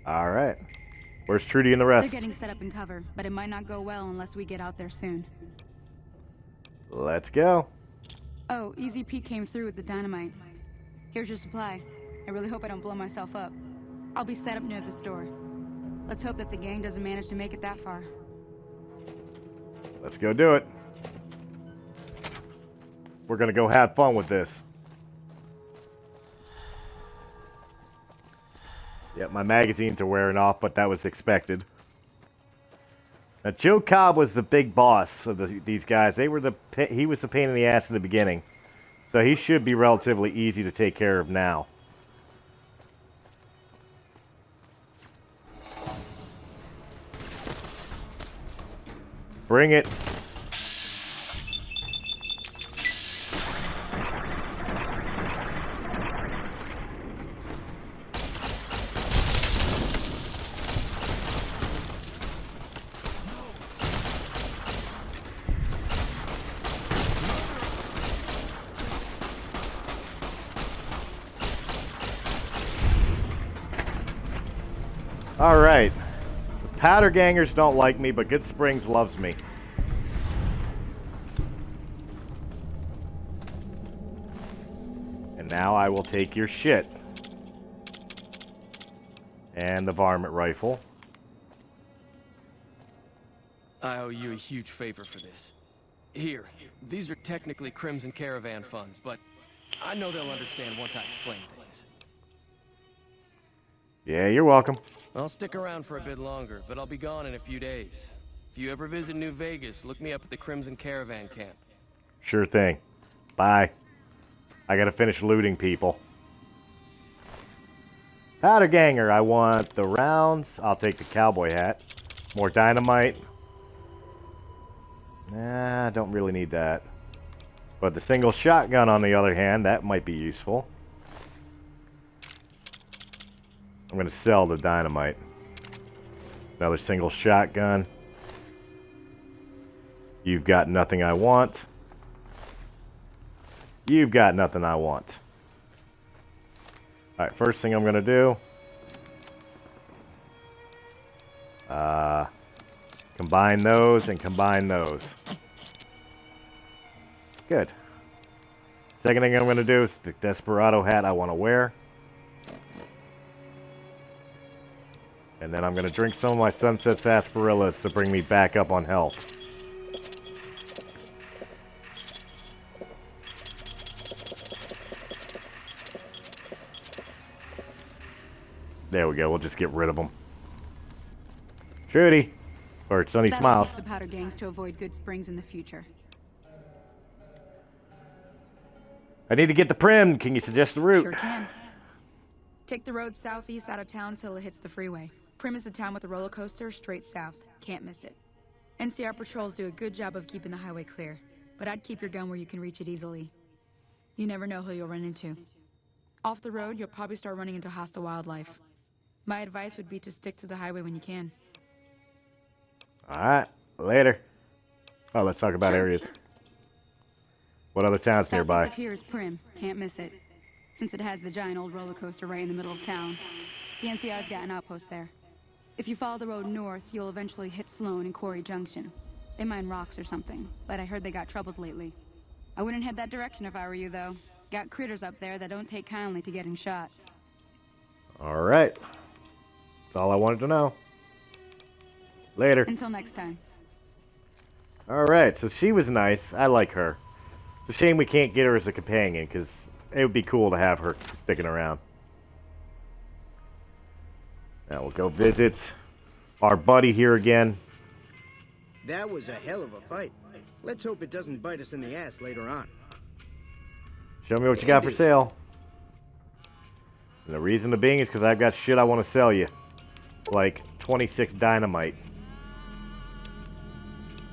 All right. Where's Trudy and the rest? They're getting set up in cover, but it might not go well unless we get out there soon. Let's go. Oh, Easy Pete came through with the dynamite. Here's your supply. I really hope I don't blow myself up. I'll be set up near the store. Let's hope that the gang doesn't manage to make it that far. Let's go do it. We're gonna go have fun with this. Yep, my magazines are wearing off, but that was expected. Now, Joe Cobb was the big boss of these guys. He was the pain in the ass in the beginning. So he should be relatively easy to take care of now. Bring it. Alright. The powder gangers don't like me, but Good Springs loves me. And now I will take your shit. And the varmint rifle. I owe you a huge favor for this. Here, these are technically Crimson Caravan funds, but I know they'll understand once I explain things. Yeah, you're welcome. I'll stick around for a bit longer, but I'll be gone in a few days. If you ever visit New Vegas, look me up at the Crimson Caravan camp. Sure thing. Bye. I gotta finish looting people. Powder ganger, I want the rounds. I'll take the cowboy hat. More dynamite. Nah, I don't really need that. But the single shotgun, on the other hand, that might be useful. I'm going to sell the dynamite. Another single shotgun. You've got nothing I want. You've got nothing I want. Alright, first thing I'm going to do. Combine those and combine those. Good. Second thing I'm going to do is the Desperado hat I want to wear. And then I'm going to drink some of my Sunset Sarsaparillas to bring me back up on health. There we go. We'll just get rid of them. Trudy. Or Sunny That'll Smiles. teach the powder gangs to avoid Good Springs in the future. I need to get the Prim. Can you suggest the route? Sure can. Take the road southeast out of town till it hits the freeway. Prim is the town with the roller coaster straight south. Can't miss it. NCR patrols do a good job of keeping the highway clear, but I'd keep your gun where you can reach it easily. You never know who you'll run into. Off the road, you'll probably start running into hostile wildlife. My advice would be to stick to the highway when you can. Alright, later. Oh, let's talk about Sure. areas. What other towns Southeast nearby? of here is Prim. Can't miss it. Since it has the giant old roller coaster right in the middle of town. The NCR's got an outpost there. If you follow the road north, you'll eventually hit Sloan and Quarry Junction. They mine rocks or something, but I heard they got troubles lately. I wouldn't head that direction if I were you, though. Got critters up there that don't take kindly to getting shot. Alright. That's all I wanted to know. Later. Until next time. Alright, so she was nice. I like her. It's a shame we can't get her as a companion, because it would be cool to have her sticking around. Now we'll go visit our buddy here again. That was a hell of a fight. Let's hope it doesn't bite us in the ass later on. Show me what you got for sale. And the reason to being is because I've got shit I want to sell you. Like 26 dynamite.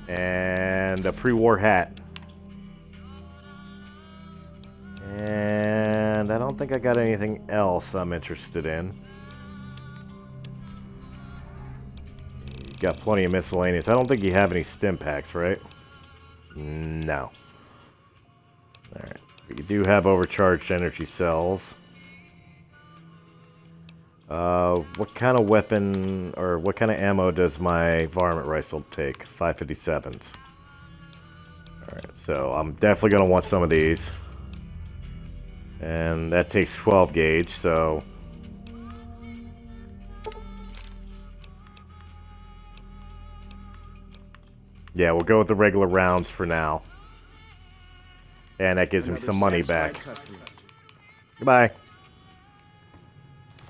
And a pre-war hat. And I don't think I got anything else I'm interested in. You got plenty of miscellaneous. I don't think you have any stim packs, right? No. Alright. But you do have overcharged energy cells. What kind of weapon or what kind of ammo does my varmint rifle take? 557s. Alright, so I'm definitely going to want some of these. And that takes 12 gauge, so... yeah, we'll go with the regular rounds for now. And that gives me some money back. Goodbye.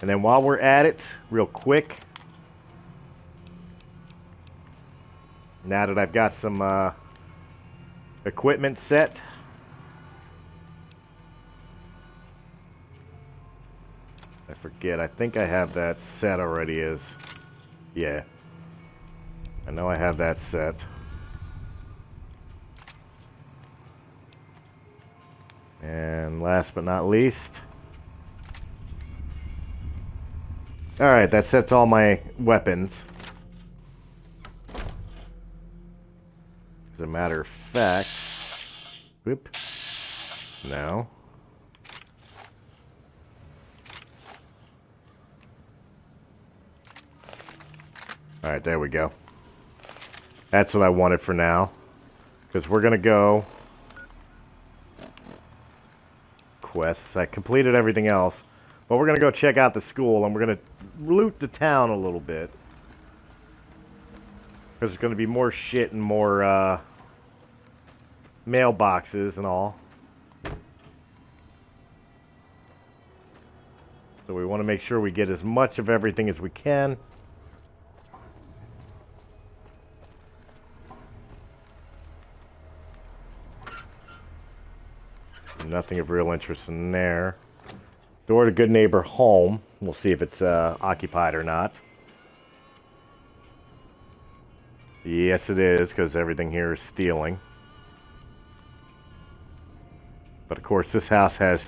And then while we're at it, real quick, now that I've got some equipment set, I forget, I think I have that set already yeah. I know I have that set. And last but not least, alright, that sets all my weapons. As a matter of fact, whoop, no. Alright, there we go. That's what I wanted for now. Because we're going to go... quests. I completed everything else. But we're going to go check out the school, and we're going to loot the town a little bit. Because there's going to be more shit and more mailboxes and all. So we want to make sure we get as much of everything as we can. Nothing of real interest in there. Door to Good Neighbor Home. We'll see if it's occupied or not. Yes, it is, because everything here is stealing. But of course, this house has...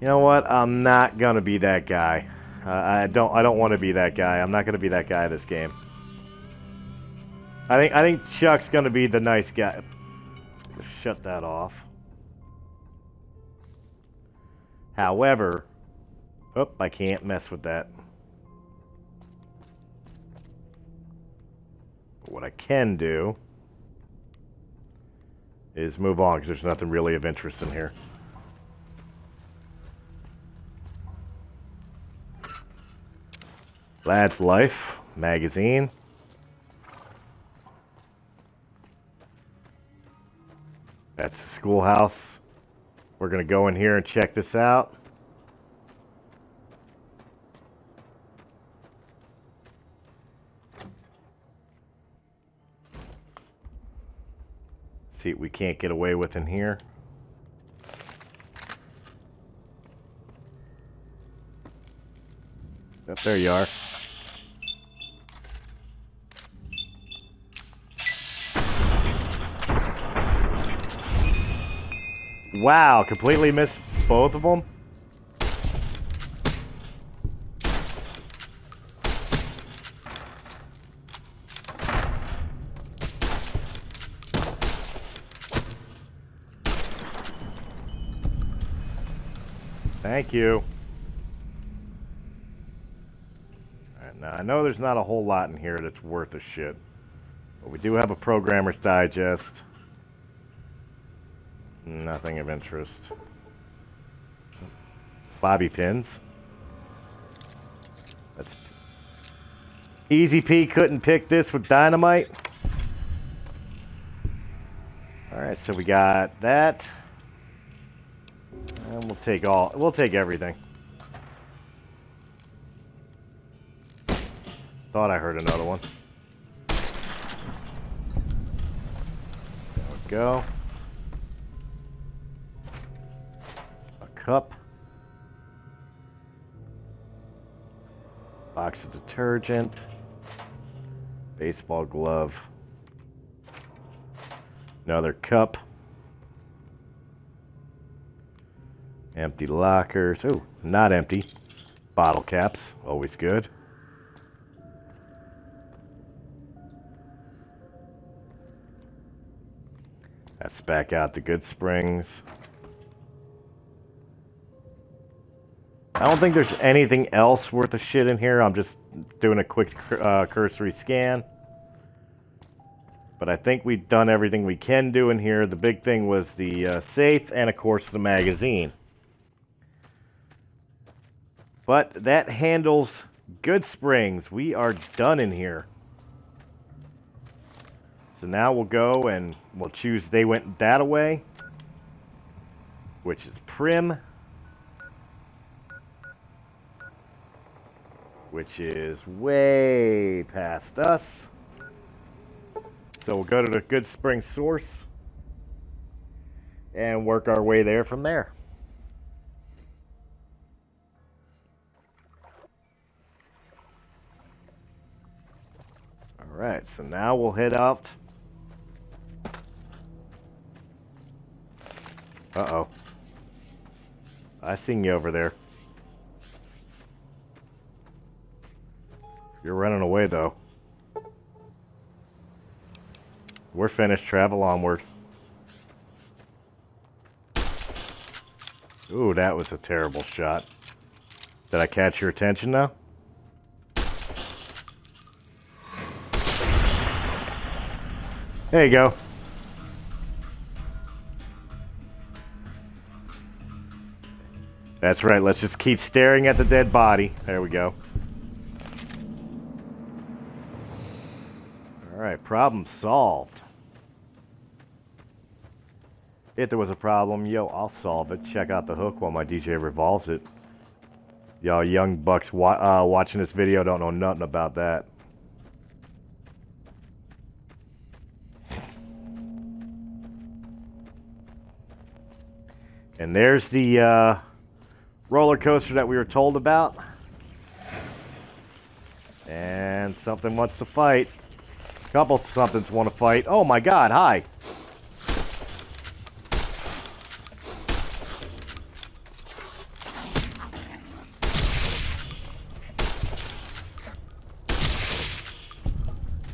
You know what? I'm not gonna be that guy. I don't want to be that guy. I'm not gonna be that guy this game. I think Chuck's gonna be the nice guy. Shut that off. However, oh, I can't mess with that. But what I can do is move on, because there's nothing really of interest in here. Lad's Life magazine. That's the schoolhouse. We're going to go in here and check this out. See what we can't get away with in here. Yep, there you are. Wow, completely missed both of them. Thank you. Alright, now I know there's not a whole lot in here that's worth a shit. But we do have a Programmer's Digest. Nothing of interest. Bobby pins. That's Easy P couldn't pick this with dynamite. Alright, so we got that. And we'll take everything. Thought I heard another one. There we go. Cup, box of detergent, baseball glove, another cup, empty lockers, ooh, not empty, bottle caps, always good. That's back out to Good Springs. I don't think there's anything else worth a shit in here. I'm just doing a quick cursory scan. But I think we've done everything we can do in here. The big thing was the safe and, of course, the magazine. But that handles Good Springs. We are done in here. So now we'll go and we'll choose They Went That Away, which is Prim, which is way past us. So we'll go to the Good Spring source and work our way there from there. Alright, so now we'll head out. Uh-oh. I seen you over there. You're running away, though. We're finished. Travel onward. Ooh, that was a terrible shot. Did I catch your attention now? There you go. That's right, let's just keep staring at the dead body. There we go. Alright, problem solved. If there was a problem, yo, I'll solve it. Check out the hook while my DJ revolves it. Y'all young bucks watching this video don't know nothing about that. And there's the roller coaster that we were told about. And something wants to fight. A couple somethings want to fight. Oh my god, hi.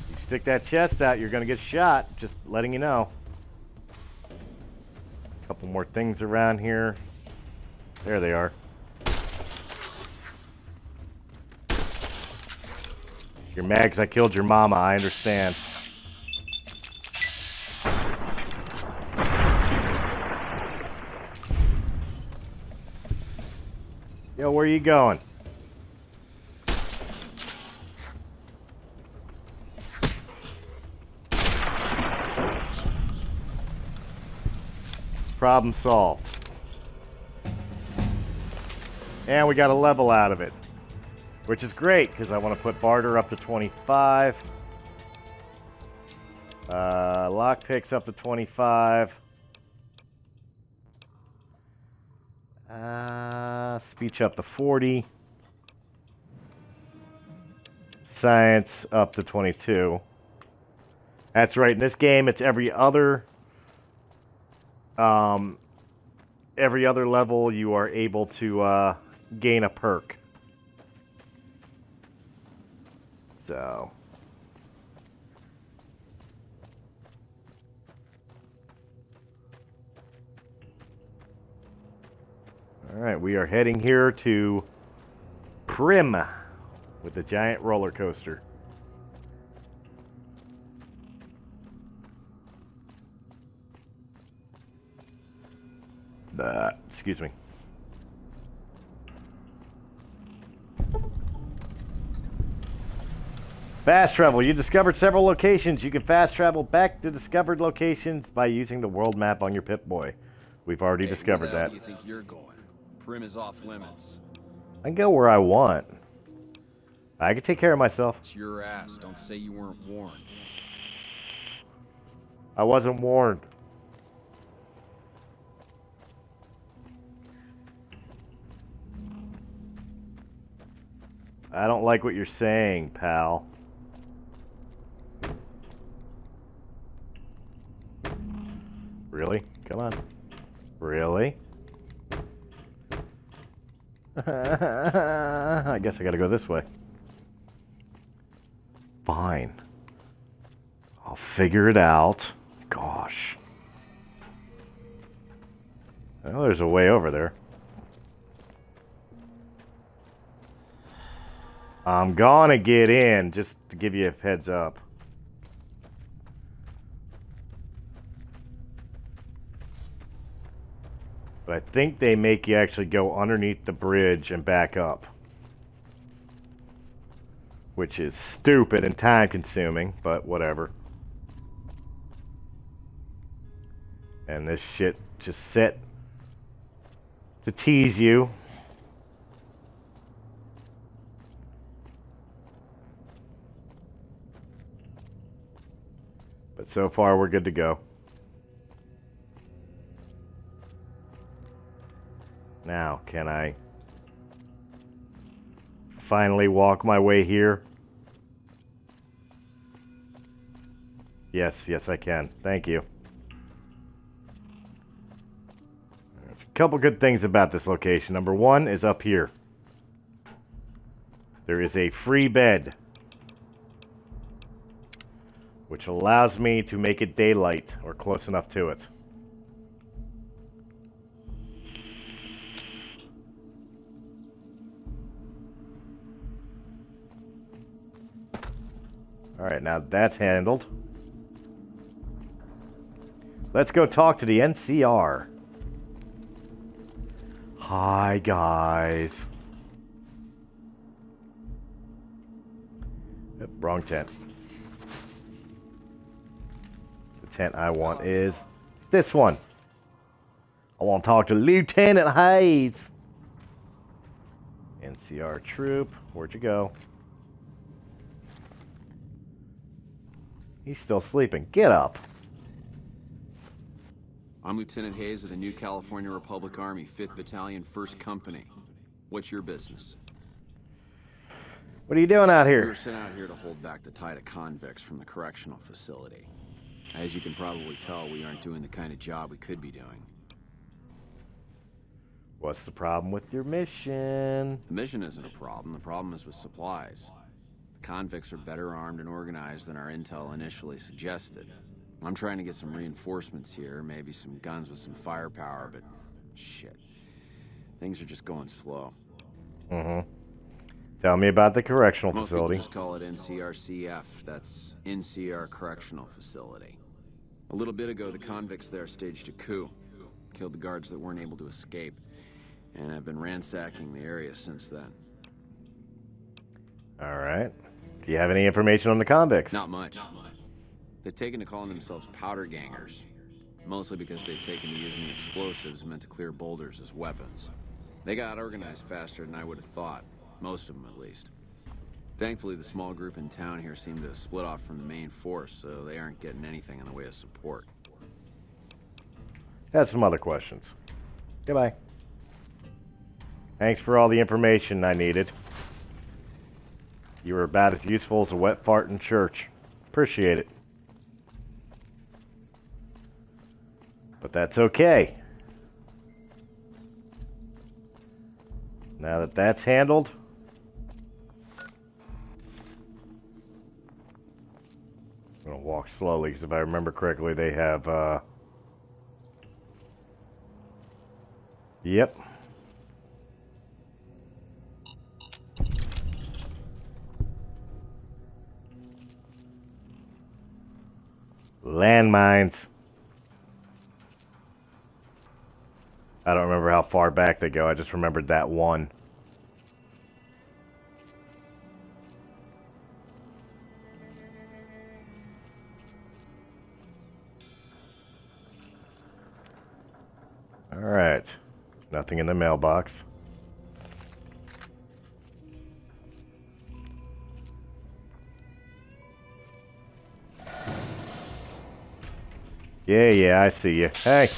You stick that chest out, you're gonna get shot. Just letting you know. Couple more things around here. There they are. You're mad because I killed your mama, I understand. Yo, where are you going? Problem solved. And we got a level out of it. Which is great, because I want to put barter up to 25. Lockpicks up to 25. Speech up to 40. Science up to 22. That's right, in this game it's every other level you are able to gain a perk. So alright, we are heading here to Prim with the giant roller coaster. Excuse me. Fast travel. You discovered several locations. You can fast travel back to discovered locations by using the world map on your Pip-Boy. We've already discovered that. Where do you think you're going? Prim is off limits. I can go where I want. I can take care of myself. It's your ass. Don't say you weren't warned. I wasn't warned. I don't like what you're saying, pal. Really? Come on. Really? I guess I gotta go this way. Fine. I'll figure it out. Gosh. Oh, there's a way over there. I'm gonna get in, just to give you a heads up. But I think they make you actually go underneath the bridge and back up. Which is stupid and time consuming, but whatever. And this shit just set to tease you. But so far we're good to go. Now, can I finally walk my way here? Yes, yes I can. Thank you. There's a couple good things about this location. Number one is up here. There is a free bed, which allows me to make it daylight, or close enough to it. Alright, now that's handled. Let's go talk to the NCR. Hi, guys. Yep, wrong tent. The tent I want is this one. I want to talk to Lieutenant Hayes. NCR troop. Where'd you go? He's still sleeping. Get up. I'm Lieutenant Hayes of the New California Republic Army, 5th Battalion, 1st Company. What's your business? What are you doing out We here? were sent out here to hold back the tide of convicts from the correctional facility. As you can probably tell, we aren't doing the kind of job we could be doing. What's the problem with your mission? The mission isn't a problem. The problem is with supplies. The convicts are better armed and organized than our intel initially suggested. I'm trying to get some reinforcements here, maybe some guns with some firepower, but shit. Things are just going slow. Mm-hmm. Tell me about the correctional Most facility. people just call it NCRCF. That's NCR Correctional Facility. A little bit ago, the convicts there staged a coup. Killed the guards that weren't able to escape. And I've been ransacking the area since then. Alright. Do you have any information on the convicts? Not much. They've taken to calling themselves powder gangers. Mostly because they've taken to using the explosives meant to clear boulders as weapons. They got organized faster than I would have thought. Most of them, at least. Thankfully, the small group in town here seem to have split off from the main force, so they aren't getting anything in the way of support. Had some other questions. Goodbye. Thanks for all the information I needed. You were about as useful as a wet fart in church. Appreciate it. But that's okay. Now that that's handled, I'm going to walk slowly, because if I remember correctly, they have, yep. Landmines. I don't remember how far back they go. I just remembered that one. Alright. Nothing in the mailbox. Yeah, I see you. Hey.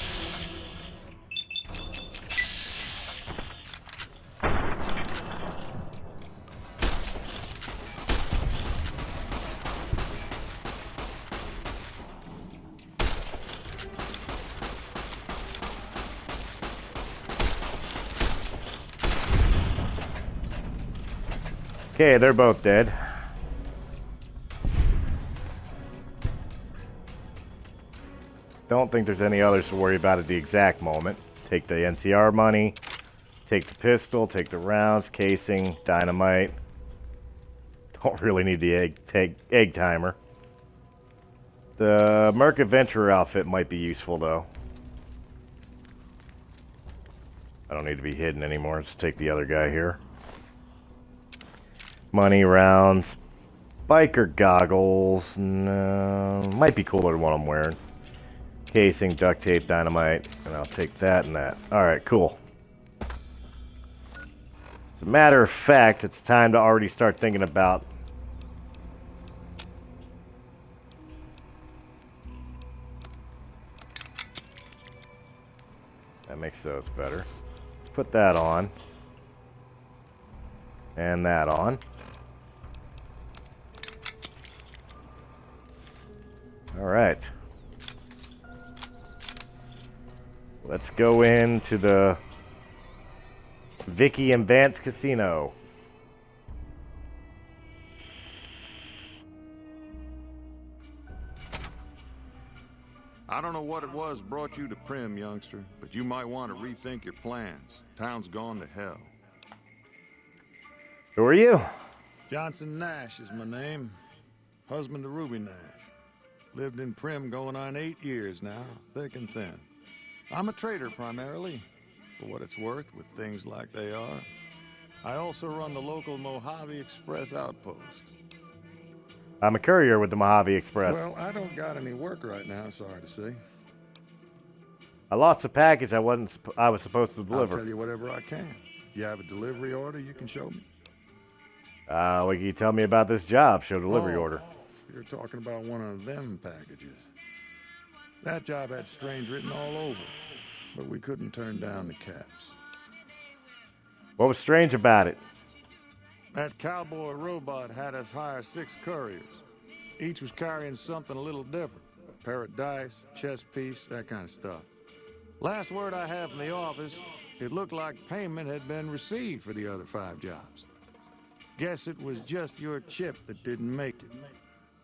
Okay, they're both dead. Don't think there's any others to worry about at the exact moment. Take the NCR money, take the pistol, take the rounds, casing, dynamite. Don't really need the egg timer. The Merc Adventurer outfit might be useful though. I don't need to be hidden anymore. Let's take the other guy here. Money, rounds, biker goggles. No, might be cooler than what I'm wearing. Casing, duct tape, dynamite, and I'll take that and that. Alright, cool. As a matter of fact, it's time to already start thinking about that makes those better. Put that on. And that on. Alright. Let's go into the Vicky and Vance Casino. I don't know what it was brought you to Prim, youngster, but you might want to rethink your plans. Town's gone to hell. Who are you? Johnson Nash is my name. husband to Ruby Nash. Lived in Prim going on 8 years now, thick and thin. I'm a trader primarily, for what it's worth with things like they are. I also run the local Mohave Express outpost. I'm a courier with the Mohave Express. Well, I don't got any work right now, sorry to say. I lost a package I was supposed to deliver. I'll tell you whatever I can. You have a delivery order you can show me? Well, can you tell me about this job? Show delivery order. You're talking about one of them packages. That job had strange written all over, but we couldn't turn down the caps. What was strange about it? That cowboy robot had us hire 6 couriers. Each was carrying something a little different. A pair of dice, chess piece, that kind of stuff. Last word I have from the office, it looked like payment had been received for the other 5 jobs. Guess it was just your chip that didn't make it.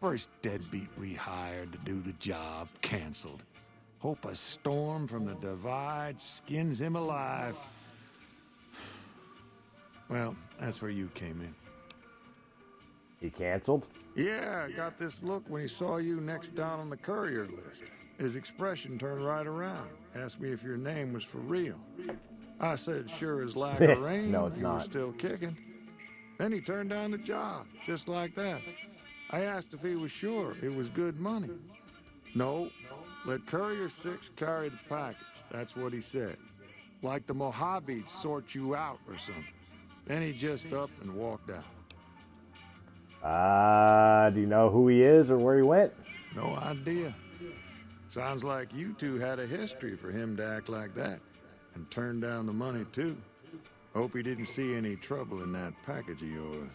First deadbeat we hired to do the job canceled. Hope a storm from the divide skins him alive. Well, that's where you came in. He canceled? Yeah, I got this look when he saw you next down on the courier list. His expression turned right around. Asked me if your name was for real. I said, sure as lack of rain, No, it's you not. were still kicking. Then he turned down the job, just like that. I asked if he was sure it was good money. No, let Courier 6 carry the package. That's what he said. Like the Mojave'd sort you out or something. Then he just up and walked out. Do you know who he is or where he went? No idea. Sounds like you two had a history for him to act like that. And turn down the money, too. Hope he didn't see any trouble in that package of yours.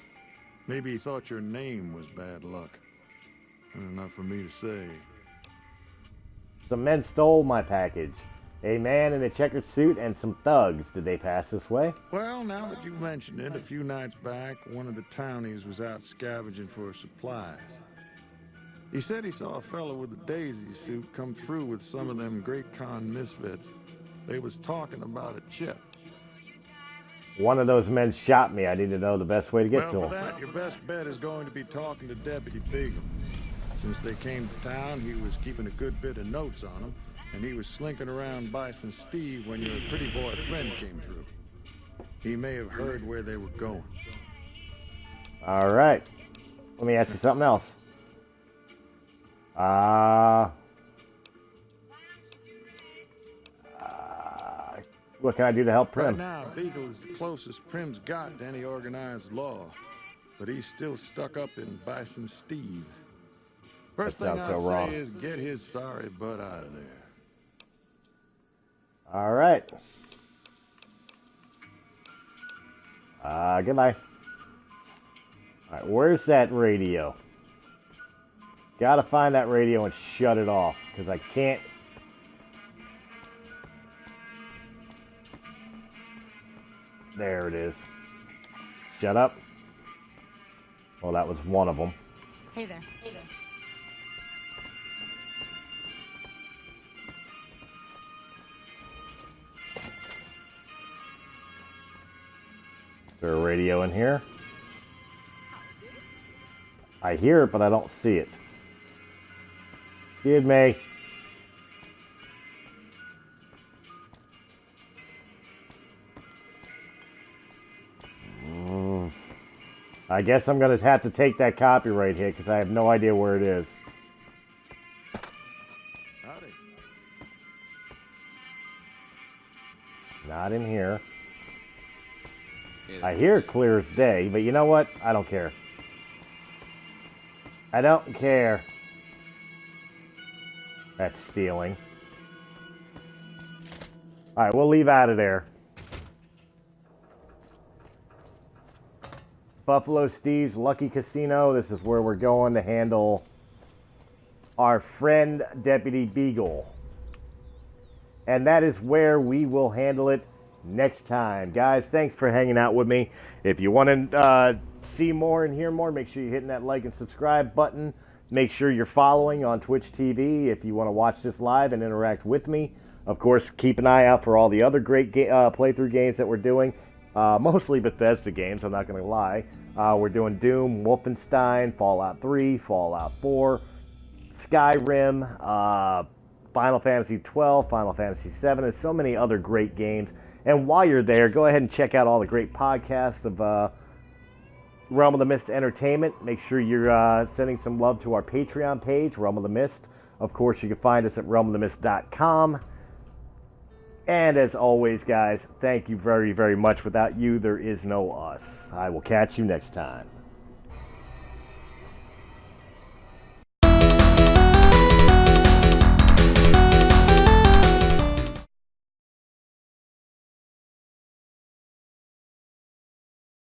Maybe he thought your name was bad luck. Enough for me to say. Some men stole my package. A man in a checkered suit and some thugs. Did they pass this way? Well, now that you mentioned it, a few nights back, one of the townies was out scavenging for supplies. He said he saw a fellow with a daisy suit come through with some of them Great Con misfits. They was talking about a chip. One of those men shot me. I need to know the best way to get to Well, him. for that, your best bet is going to be talking to Deputy Beagle. Since they came to town, he was keeping a good bit of notes on them, and he was slinking around Bison Steve when your pretty boy friend came through. He may have heard where they were going. All right. Let me ask you something else. What can I do to help Prim? Right now, Beagle is the closest Prim's got to any organized law, but he's still stuck up in Bison Steve. First thing I'd say is get his sorry butt out of there. All right. Goodbye. All right, where's that radio? Gotta find that radio and shut it off, because I can't. There it is. Shut up. Well, that was one of them. Hey there. Hey there. Is there a radio in here? I hear it, but I don't see it. Excuse me. I guess I'm going to have to take that copyright hit because I have no idea where it is. Howdy. Not in here. I hear it clear as day, but you know what? I don't care. I don't care. That's stealing. Alright, we'll leave out of there. Buffalo Steve's Lucky Casino. This is where we're going to handle our friend Deputy Beagle. And that is where we will handle it next time. Guys, thanks for hanging out with me. If you want to see more and hear more, make sure you're hitting that like and subscribe button. Make sure you're following on Twitch TV if you want to watch this live and interact with me. Of course, keep an eye out for all the other great playthrough games that we're doing. Mostly Bethesda games, I'm not going to lie. We're doing Doom, Wolfenstein, Fallout 3, Fallout 4, Skyrim, Final Fantasy 12, Final Fantasy 7, and so many other great games. And while you're there, go ahead and check out all the great podcasts of Realm of the Mist Entertainment. Make sure you're sending some love to our Patreon page, Realm of the Mist. Of course, you can find us at realmofthemist.com. And as always, guys, thank you very, very much. Without you, there is no us. I will catch you next time.